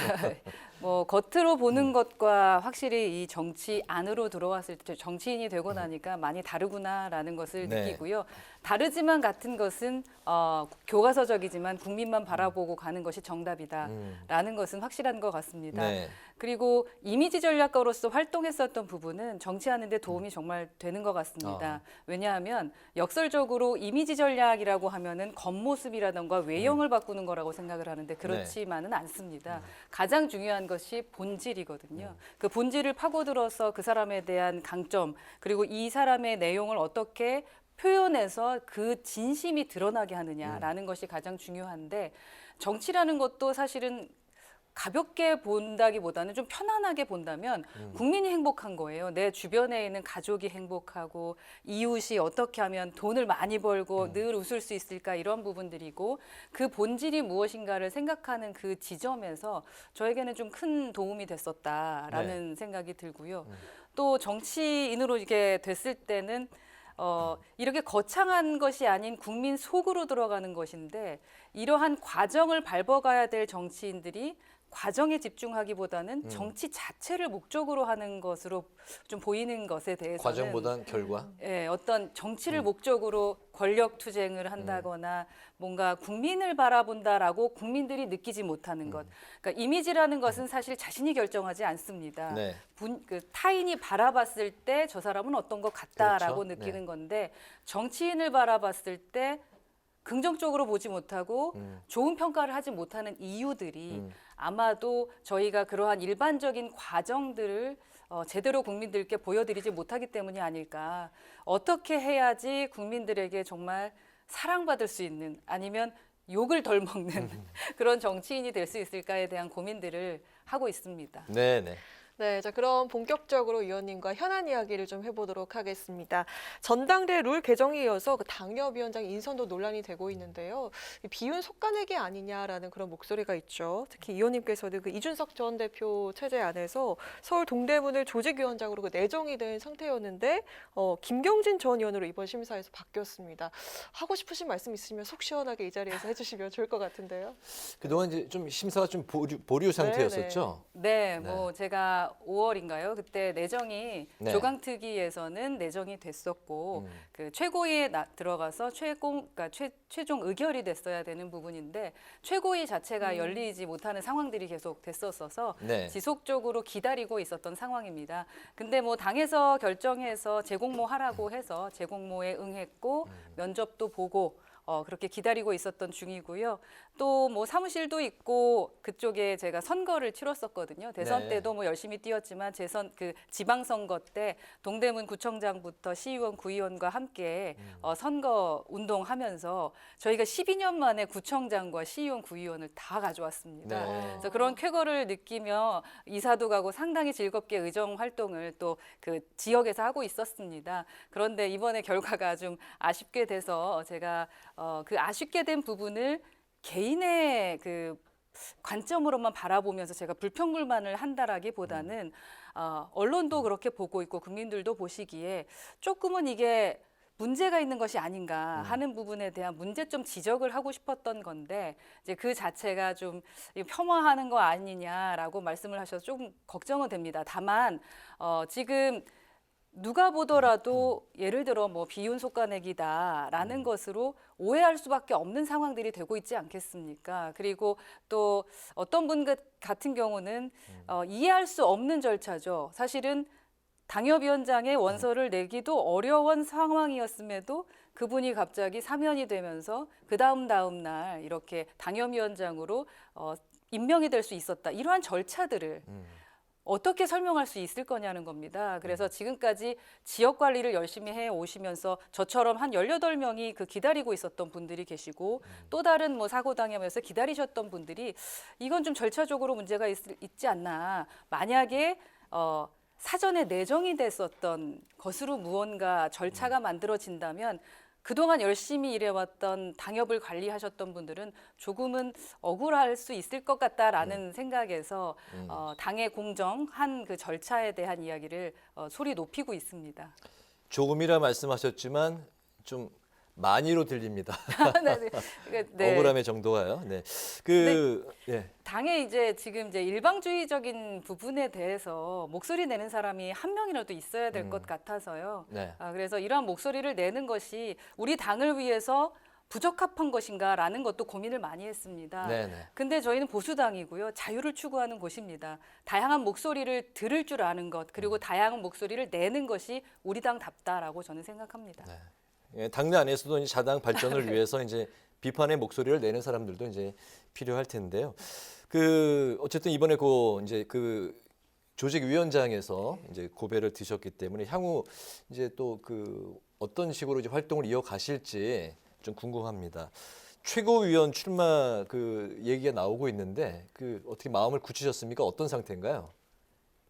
Speaker 7: 뭐 겉으로 보는 것과 확실히 이 정치 안으로 들어왔을 때 정치인이 되고 나니까 많이 다르구나라는 것을
Speaker 2: 네.
Speaker 7: 느끼고요. 다르지만 같은 것은 교과서적이지만 국민만 바라보고 가는 것이 정답이다라는 것은 확실한 것 같습니다.
Speaker 2: 네.
Speaker 7: 그리고 이미지 전략가로서 활동했었던 부분은 정치하는 데 도움이 정말 되는 것 같습니다. 왜냐하면 역설적으로 이미지 전략이라고 하면은 겉모습이라던가 외형을 바꾸는 거라고 생각을 하는데 그렇지만은 않습니다. 가장 중요한 것이 본질이거든요. 그 본질을 파고들어서 그 사람에 대한 강점 그리고 이 사람의 내용을 어떻게 표현해서 그 진심이 드러나게 하느냐라는 것이 가장 중요한데 정치라는 것도 사실은 가볍게 본다기보다는 좀 편안하게 본다면 국민이 행복한 거예요. 내 주변에 있는 가족이 행복하고 이웃이 어떻게 하면 돈을 많이 벌고 늘 웃을 수 있을까 이런 부분들이고 그 본질이 무엇인가를 생각하는 그 지점에서 저에게는 좀 큰 도움이 됐었다라는 생각이 들고요. 또 정치인으로 이렇게 됐을 때는 이렇게 거창한 것이 아닌 국민 속으로 들어가는 것인데 이러한 과정을 밟아가야 될 정치인들이 과정에 집중하기보다는 정치 자체를 목적으로 하는 것으로 좀 보이는 것에 대해서는
Speaker 2: 과정보단 결과.
Speaker 7: 예, 어떤 정치를 목적으로 권력 투쟁을 한다거나 뭔가 국민을 바라본다라고 국민들이 느끼지 못하는 것. 그러니까 이미지라는 것은 사실 자신이 결정하지 않습니다.
Speaker 2: 네.
Speaker 7: 타인이 바라봤을 때 저 사람은 어떤 것 같다라고
Speaker 2: 그렇죠.
Speaker 7: 느끼는
Speaker 2: 네.
Speaker 7: 건데 정치인을 바라봤을 때 긍정적으로 보지 못하고 좋은 평가를 하지 못하는 이유들이 아마도 저희가 그러한 일반적인 과정들을 제대로 국민들께 보여드리지 못하기 때문이 아닐까. 어떻게 해야지 국민들에게 정말 사랑받을 수 있는 아니면 욕을 덜 먹는 그런 정치인이 될 수 있을까에 대한 고민들을 하고 있습니다.
Speaker 2: 네.
Speaker 1: 네, 자 그럼 본격적으로 의원님과 현안 이야기를 좀 해보도록 하겠습니다. 전당대 룰 개정에 이어서 그 당협위원장 인선도 논란이 되고 있는데요. 비윤 속가내기 아니냐라는 그런 목소리가 있죠. 특히 의원님께서도 그 이준석 전 대표 체제 안에서 서울 동대문을 조직위원장으로 그 내정이 된 상태였는데 김경진 전 의원으로 이번 심사에서 바뀌었습니다. 하고 싶으신 말씀 있으면 속 시원하게 이 자리에서 해주시면 좋을 것 같은데요.
Speaker 2: 그동안 이제 좀 심사가 좀 보류 상태였었죠.
Speaker 7: 네, 뭐 제가 5월인가요? 그때 내정이
Speaker 2: 네.
Speaker 7: 조강특위에서는 내정이 됐었고 그 최고위에 들어가서 그러니까 최종 의결이 됐어야 되는 부분인데 최고위 자체가 열리지 못하는 상황들이 계속 됐었어서
Speaker 2: 네.
Speaker 7: 지속적으로 기다리고 있었던 상황입니다. 근데 뭐 당에서 결정해서 재공모 하라고 해서 재공모에 응했고 면접도 보고 그렇게 기다리고 있었던 중이고요. 또 뭐 사무실도 있고 그쪽에 제가 선거를 치렀었거든요. 대선
Speaker 2: 네.
Speaker 7: 때도 뭐 열심히 뛰었지만 지방선거 때 동대문 구청장부터 시의원, 구의원과 함께 선거 운동하면서 저희가 12년 만에 구청장과 시의원, 구의원을 다 가져왔습니다.
Speaker 2: 네.
Speaker 7: 그래서 그런 쾌거를 느끼며 이사도 가고 상당히 즐겁게 의정 활동을 또 그 지역에서 하고 있었습니다. 그런데 이번에 결과가 좀 아쉽게 돼서 제가 그 아쉽게 된 부분을 개인의 그 관점으로만 바라보면서 제가 불평불만을 한다라기보다는 언론도 그렇게 보고 있고 국민들도 보시기에 조금은 이게 문제가 있는 것이 아닌가 하는 부분에 대한 문제점 지적을 하고 싶었던 건데 이제 그 자체가 좀 폄하하는 거 아니냐라고 말씀을 하셔서 조금 걱정은 됩니다. 다만 지금 누가 보더라도 예를 들어 뭐 비윤 속가내기다라는 것으로 오해할 수밖에 없는 상황들이 되고 있지 않겠습니까? 그리고 또 어떤 분 같은 경우는 이해할 수 없는 절차죠. 사실은 당협위원장의 원서를 내기도 어려운 상황이었음에도 그분이 갑자기 사면이 되면서 그 다음 날 이렇게 당협위원장으로 임명이 될 수 있었다. 이러한 절차들을 어떻게 설명할 수 있을 거냐는 겁니다. 그래서 지금까지 지역 관리를 열심히 해 오시면서 저처럼 한 18명이 그 기다리고 있었던 분들이 계시고 또 다른 뭐 사고 당하면서 기다리셨던 분들이 이건 좀 절차적으로 문제가 있지 않나. 만약에 사전에 내정이 됐었던 것으로 무언가 절차가 만들어진다면 그동안 열심히 일해왔던 당협을 관리하셨던 분들은 조금은 억울할 수 있을 것 같다라는 생각에서 당의 공정한 그 절차에 대한 이야기를 소리 높이고 있습니다.
Speaker 2: 조금이라 말씀하셨지만 좀 많이로 들립니다.
Speaker 7: 네.
Speaker 2: 억울함의 정도가요. 네.
Speaker 7: 당에 이제 지금 이제 일방주의적인 부분에 대해서 목소리 내는 사람이 한 명이라도 있어야 될 것 같아서요.
Speaker 2: 네.
Speaker 7: 그래서 이러한 목소리를 내는 것이 우리 당을 위해서 부적합한 것인가라는 것도 고민을 많이 했습니다. 근데 저희는 보수당이고요. 자유를 추구하는 곳입니다. 다양한 목소리를 들을 줄 아는 것, 그리고 다양한 목소리를 내는 것이 우리 당답다라고 저는 생각합니다.
Speaker 2: 예, 당내 안에서도 이제 자당 발전을 위해서 이제 비판의 목소리를 내는 사람들도 이제 필요할 텐데요. 어쨌든 이번에 이제 조직위원장에서 이제 고배를 드셨기 때문에 향후 이제 또 어떤 식으로 이제 활동을 이어가실지 좀 궁금합니다. 최고위원 출마 얘기가 나오고 있는데 어떻게 마음을 굳히셨습니까? 어떤 상태인가요?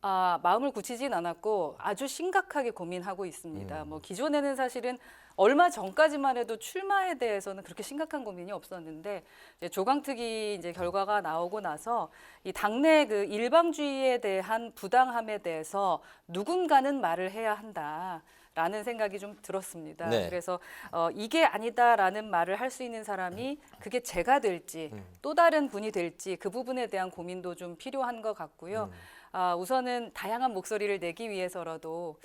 Speaker 7: 마음을 굳히진 않았고 아주 심각하게 고민하고 있습니다. 뭐 기존에는 사실은 얼마 전까지만 해도 출마에 대해서는 그렇게 심각한 고민이 없었는데 이제 조강특위 이제 결과가 나오고 나서 이 당내 그 일방주의에 대한 부당함에 대해서 누군가는 말을 해야 한다. 라는 생각이 좀 들었습니다.
Speaker 2: 네.
Speaker 7: 그래서 이게 아니다라는 말을 할 수 있는 사람이 그게 제가 될지 또 다른 분이 될지 그 부분에 대한 고민도 좀 필요한 것 같고요. 우선은 다양한 목소리를 내기 위해서라도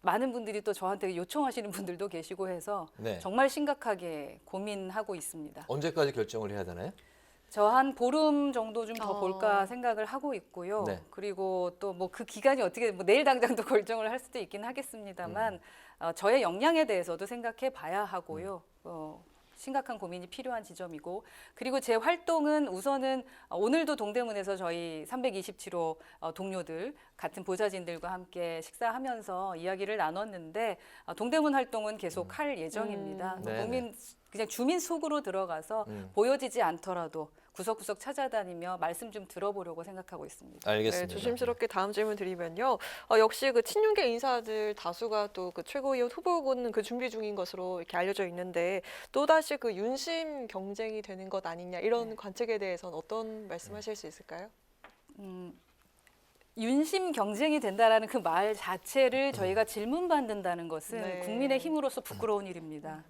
Speaker 7: 많은 분들이 또 저한테 요청하시는 분들도 계시고 해서
Speaker 2: 네.
Speaker 7: 정말 심각하게 고민하고 있습니다.
Speaker 2: 언제까지 결정을 해야 되나요?
Speaker 7: 저 한 보름 정도 좀 더 볼까 생각을 하고 있고요.
Speaker 2: 네.
Speaker 7: 그리고 또 뭐 그 기간이 어떻게 뭐 내일 당장도 결정을 할 수도 있긴 하겠습니다만 저의 역량에 대해서도 생각해 봐야 하고요. 심각한 고민이 필요한 지점이고 그리고 제 활동은 우선은 오늘도 동대문에서 저희 327호 동료들 같은 보좌진들과 함께 식사하면서 이야기를 나눴는데 동대문 활동은 계속 할 예정입니다. 그냥 주민 속으로 들어가서 보여지지 않더라도 구석구석 찾아다니며 말씀 좀 들어보려고 생각하고 있습니다.
Speaker 2: 알겠습니다.
Speaker 1: 네, 조심스럽게 다음 질문 드리면요. 역시 그 친윤계 인사들 다수가 또 그 최고위원 후보군 그 준비 중인 것으로 이렇게 알려져 있는데 또 다시 그 윤심 경쟁이 되는 것 아니냐 이런 관측에 대해서는 어떤 말씀하실 수 있을까요?
Speaker 7: 윤심 경쟁이 된다라는 그 말 자체를 저희가 질문받는다는 것은
Speaker 1: 네.
Speaker 7: 국민의 힘으로서 부끄러운 일입니다.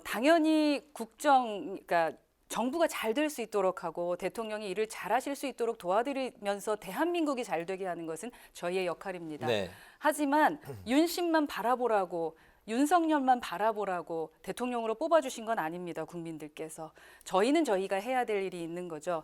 Speaker 7: 당연히 그러니까 정부가 잘 될 수 있도록 하고 대통령이 일을 잘하실 수 있도록 도와드리면서 대한민국이 잘 되게 하는 것은 저희의 역할입니다.
Speaker 2: 네.
Speaker 7: 하지만 윤심만 바라보라고 윤석열만 바라보라고 대통령으로 뽑아주신 건 아닙니다. 국민들께서. 저희는 저희가 해야 될 일이 있는 거죠.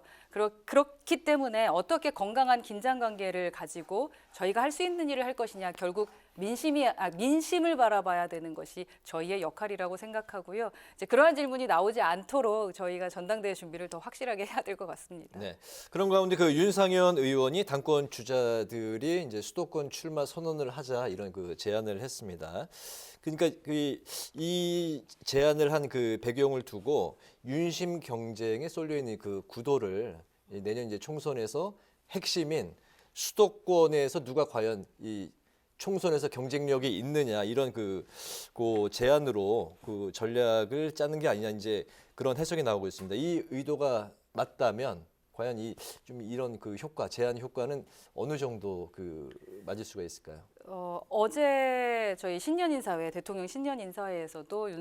Speaker 7: 그렇기 때문에 어떻게 건강한 긴장관계를 가지고 저희가 할 수 있는 일을 할 것이냐. 결국 민심을 바라봐야 되는 것이 저희의 역할이라고 생각하고요. 이제 그러한 질문이 나오지 않도록 저희가 전당대회 준비를 더 확실하게 해야 될 것 같습니다.
Speaker 2: 네. 그런 가운데 그 윤상현 의원이 당권 주자들이 이제 수도권 출마 선언을 하자 이런 그 제안을 했습니다. 그러니까 이 제안을 한 그 배경을 두고 윤심 경쟁에 쏠려 있는 그 구도를 내년 이제 총선에서 핵심인 수도권에서 누가 과연 이 총선에서 경쟁력이 있느냐 이런 그 제안으로 그 전략을 짜는 게 아니냐 이제 그런 해석이 나오고 있습니다. 이 의도가 맞다면 과연 이런 그 효과, 제안 효과는 어느 정도 그 맞을 수가 있을까요?
Speaker 7: 어제 저희 신년인사회, 대통령 신년인사회에서도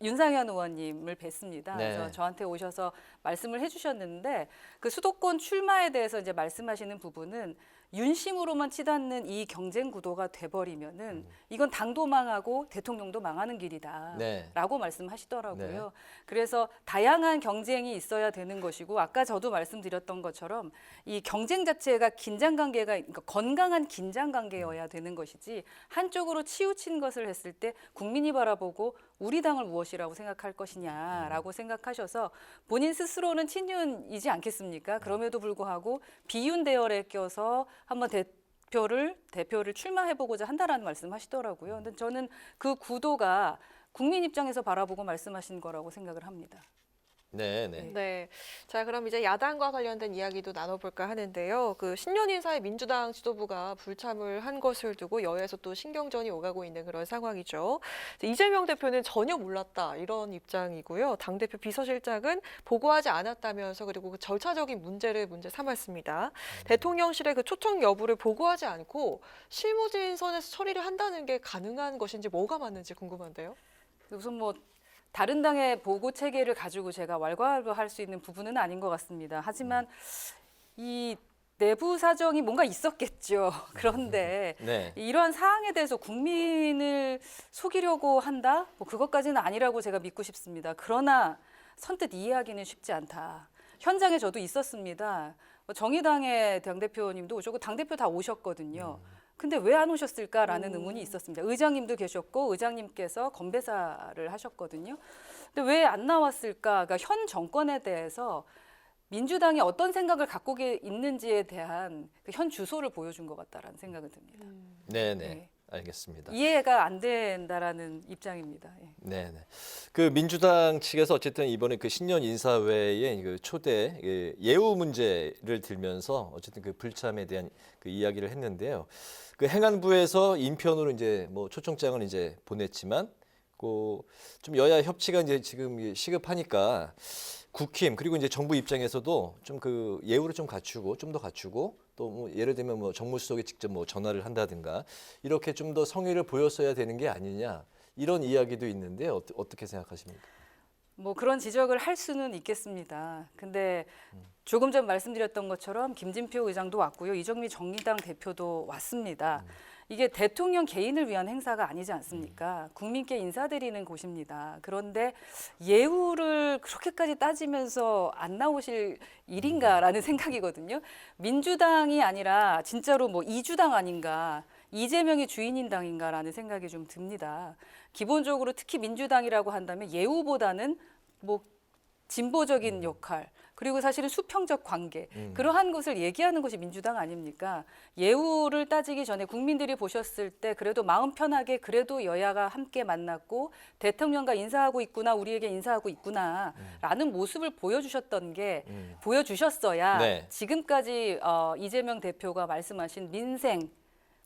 Speaker 7: 윤상현 의원님을 뵀습니다.
Speaker 2: 네.
Speaker 7: 그래서 저한테 오셔서 말씀을 해주셨는데 그 수도권 출마에 대해서 이제 말씀하시는 부분은 윤심으로만 치닫는 이 경쟁 구도가 돼버리면은 이건 당도 망하고 대통령도 망하는 길이다라고
Speaker 2: 네.
Speaker 7: 말씀하시더라고요.
Speaker 2: 네.
Speaker 7: 그래서 다양한 경쟁이 있어야 되는 것이고 아까 저도 말씀드렸던 것처럼 이 경쟁 자체가 그러니까 건강한 긴장 관계여야 되는 것이지 한쪽으로 치우친 것을 했을 때 국민이 바라보고 우리 당을 무엇이라고 생각할 것이냐라고 생각하셔서 본인 스스로는 친윤이지 않겠습니까? 그럼에도 불구하고 비윤 대열에 껴서 한번 대표를 출마해보고자 한다라는 말씀하시더라고요. 근데 저는 그 구도가 국민 입장에서 바라보고 말씀하신 거라고 생각을 합니다.
Speaker 1: 네. 자, 그럼 이제 야당과 관련된 이야기도 나눠볼까 하는데요. 그 신년인사의 민주당 지도부가 불참을 한 것을 두고 여야에서 또 신경전이 오가고 있는 그런 상황이죠. 이재명 대표는 전혀 몰랐다 이런 입장이고요. 당대표 비서실장은 보고하지 않았다면서 그리고 그 절차적인 문제 삼았습니다. 대통령실의 그 초청 여부를 보고하지 않고 실무진 선에서 처리를 한다는 게 가능한 것인지 뭐가 맞는지 궁금한데요.
Speaker 7: 우선 다른 당의 보고 체계를 가지고 제가 왈가왈부할 수 있는 부분은 아닌 것 같습니다. 하지만 이 내부 사정이 뭔가 있었겠죠. 그런데 이러한 사항에 대해서 국민을 속이려고 한다? 그것까지는 아니라고 제가 믿고 싶습니다. 그러나 선뜻 이해하기는 쉽지 않다. 현장에 저도 있었습니다. 정의당의 당대표님도 오셨고 당대표 다 오셨거든요. 근데 왜 안 오셨을까라는 의문이 있었습니다. 의장님도 계셨고 의장님께서 건배사를 하셨거든요. 근데 왜 안 나왔을까? 그러니까 현 정권에 대해서 민주당이 어떤 생각을 갖고 있는지에 대한 그 현 주소를 보여준 것 같다라는 생각은 듭니다.
Speaker 2: 네. 알겠습니다.
Speaker 7: 이해가 안 된다라는 입장입니다.
Speaker 2: 네. 그 민주당 측에서 어쨌든 이번에 그 신년 인사회의 그 초대 예우 문제를 들면서 어쨌든 그 불참에 대한 그 이야기를 했는데요. 그 행안부에서 인편으로 이제 초청장을 이제 보냈지만 좀 여야 협치가 이제 지금 시급하니까 국힘 그리고 이제 정부 입장에서도 좀 그 예우를 좀 갖추고 좀 더 갖추고 또 뭐 예를 들면 뭐 정무수석이 직접 뭐 전화를 한다든가 이렇게 좀 더 성의를 보였어야 되는 게 아니냐 이런 이야기도 있는데 어떻게 생각하십니까?
Speaker 7: 뭐 그런 지적을 할 수는 있겠습니다. 근데 조금 전 말씀드렸던 것처럼 김진표 의장도 왔고요. 이정미 정의당 대표도 왔습니다. 이게 대통령 개인을 위한 행사가 아니지 않습니까? 국민께 인사드리는 곳입니다. 그런데 예우를 그렇게까지 따지면서 안 나오실 일인가라는 생각이거든요. 민주당이 아니라 진짜로 뭐 이주당 아닌가, 이재명이 주인인 당인가라는 생각이 좀 듭니다. 기본적으로 특히 민주당이라고 한다면 예우보다는 뭐 진보적인 역할, 그리고 사실은 수평적 관계, 그러한 것을 얘기하는 것이 민주당 아닙니까? 예우를 따지기 전에 국민들이 보셨을 때 그래도 마음 편하게 그래도 여야가 함께 만났고 대통령과 인사하고 있구나, 우리에게 인사하고 있구나 라는 모습을 보여주셨던 게 보여주셨어야
Speaker 2: 네.
Speaker 7: 지금까지 이재명 대표가 말씀하신 민생,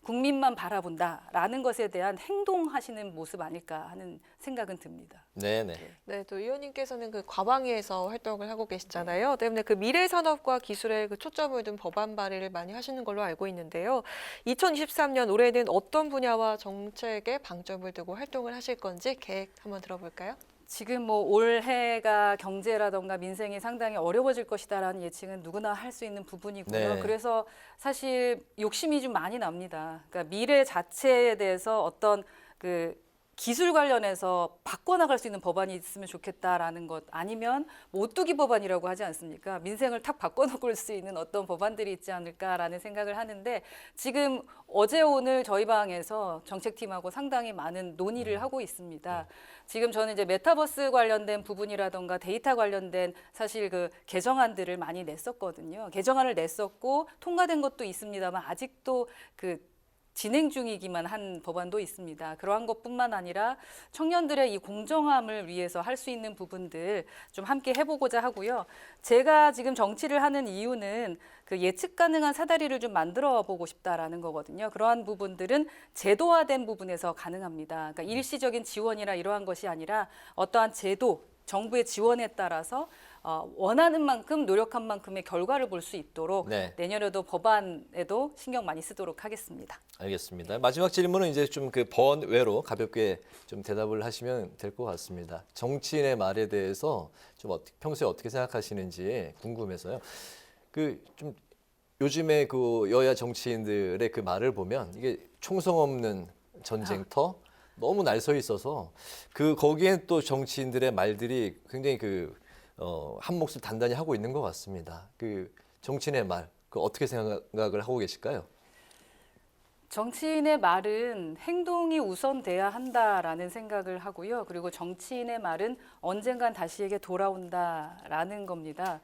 Speaker 7: 국민만 바라본다라는 것에 대한 행동하시는 모습 아닐까 하는 생각은 듭니다.
Speaker 2: 네네.
Speaker 1: 네, 또 의원님께서는 그 과방위에서 활동을 하고 계시잖아요. 때문에 그 미래 산업과 기술에 그 초점을 둔 법안 발의를 많이 하시는 걸로 알고 있는데요. 2023년 올해는 어떤 분야와 정책에 방점을 두고 활동을 하실 건지 계획 한번 들어볼까요?
Speaker 7: 지금 뭐 올해가 경제라던가 민생이 상당히 어려워질 것이다라는 예측은 누구나 할 수 있는 부분이고요.
Speaker 2: 네.
Speaker 7: 그래서 사실 욕심이 좀 많이 납니다. 그러니까 미래 자체에 대해서 어떤 그 기술 관련해서 바꿔나갈 수 있는 법안이 있으면 좋겠다라는 것, 아니면 뭐 오뚜기 법안이라고 하지 않습니까? 민생을 탁 바꿔놓을 수 있는 어떤 법안들이 있지 않을까라는 생각을 하는데, 지금 어제 오늘 저희 방에서 정책팀하고 상당히 많은 논의를 하고 있습니다. 지금 저는 이제 메타버스 관련된 부분이라던가 데이터 관련된 사실 그 개정안들을 많이 냈었거든요. 개정안을 냈었고 통과된 것도 있습니다만 아직도 그 진행 중이기만 한 법안도 있습니다. 그러한 것뿐만 아니라 청년들의 이 공정함을 위해서 할 수 있는 부분들 좀 함께 해보고자 하고요. 제가 지금 정치를 하는 이유는 그 예측 가능한 사다리를 좀 만들어 보고 싶다라는 거거든요. 그러한 부분들은 제도화된 부분에서 가능합니다. 그러니까 일시적인 지원이나 이러한 것이 아니라 어떠한 제도, 정부의 지원에 따라서 원하는 만큼 노력한 만큼의 결과를 볼 수 있도록
Speaker 2: 네.
Speaker 7: 내년에도 법안에도 신경 많이 쓰도록 하겠습니다.
Speaker 2: 알겠습니다. 마지막 질문은 이제 좀 그 번외로 가볍게 좀 대답을 하시면 될 것 같습니다. 정치인의 말에 대해서 좀 평소에 어떻게 생각하시는지 궁금해서요. 그 좀 요즘에 그 여야 정치인들의 그 말을 보면 이게 총성 없는 전쟁터 너무 날 서 있어서 그 거기엔 또 정치인들의 말들이 굉장히 한 몫을 단단히 하고 있는 것 같습니다. 그 정치인의 말, 그 어떻게 생각을 하고 계실까요?
Speaker 7: 정치인의 말은 행동이 우선돼야 한다라는 생각을 하고요. 그리고 정치인의 말은 언젠간 다시에게 돌아온다라는 겁니다.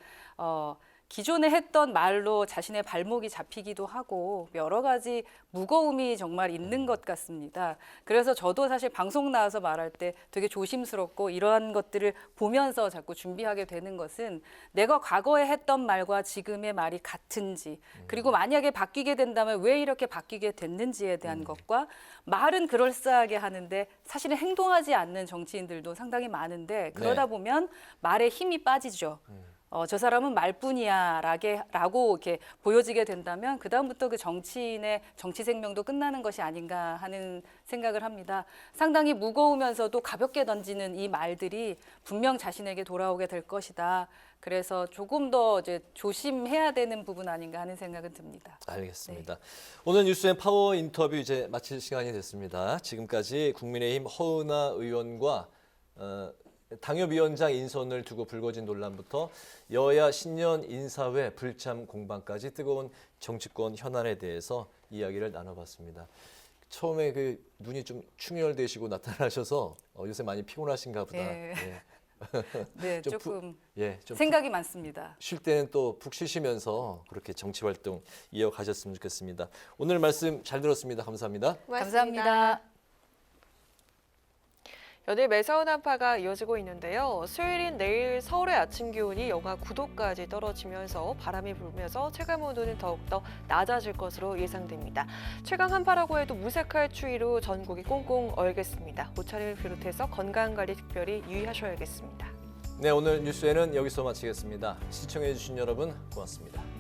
Speaker 7: 기존에 했던 말로 자신의 발목이 잡히기도 하고 여러 가지 무거움이 정말 있는 것 같습니다. 그래서 저도 사실 방송 나와서 말할 때 되게 조심스럽고 이러한 것들을 보면서 자꾸 준비하게 되는 것은 내가 과거에 했던 말과 지금의 말이 같은지, 그리고 만약에 바뀌게 된다면 왜 이렇게 바뀌게 됐는지에 대한 것과, 말은 그럴싸하게 하는데 사실은 행동하지 않는 정치인들도 상당히 많은데 그러다 보면 말에 힘이 빠지죠. 저 사람은 말뿐이야 라고 이렇게 보여지게 된다면 그다음부터 그 정치인의 정치 생명도 끝나는 것이 아닌가 하는 생각을 합니다. 상당히 무거우면서도 가볍게 던지는 이 말들이 분명 자신에게 돌아오게 될 것이다. 그래서 조금 더 이제 조심해야 되는 부분 아닌가 하는 생각은 듭니다.
Speaker 2: 알겠습니다. 네. 오늘 뉴스앤 파워 인터뷰 이제 마칠 시간이 됐습니다. 지금까지 국민의힘 허은하 의원과 당협위원장 인선을 두고 불거진 논란부터 여야 신년 인사회 불참 공방까지 뜨거운 정치권 현안에 대해서 이야기를 나눠봤습니다. 처음에 그 눈이 좀 충혈되시고 나타나셔서 요새 많이 피곤하신가 보다.
Speaker 7: 네, 네
Speaker 2: 좀
Speaker 7: 조금
Speaker 2: 좀
Speaker 7: 생각이 많습니다.
Speaker 2: 쉴 때는 또 푹 쉬시면서 그렇게 정치 활동 이어가셨으면 좋겠습니다. 오늘 말씀 잘 들었습니다. 감사합니다.
Speaker 7: 감사합니다.
Speaker 1: 연일 매서운 한파가 이어지고 있는데요. 수요일인 내일 서울의 아침 기온이 영하 9도까지 떨어지면서 바람이 불면서 체감 온도는 더욱더 낮아질 것으로 예상됩니다. 최강 한파라고 해도 무색할 추위로 전국이 꽁꽁 얼겠습니다. 옷차림을 비롯해서 건강관리 특별히 유의하셔야겠습니다.
Speaker 2: 네, 오늘 뉴스에는 여기서 마치겠습니다. 시청해주신 여러분 고맙습니다.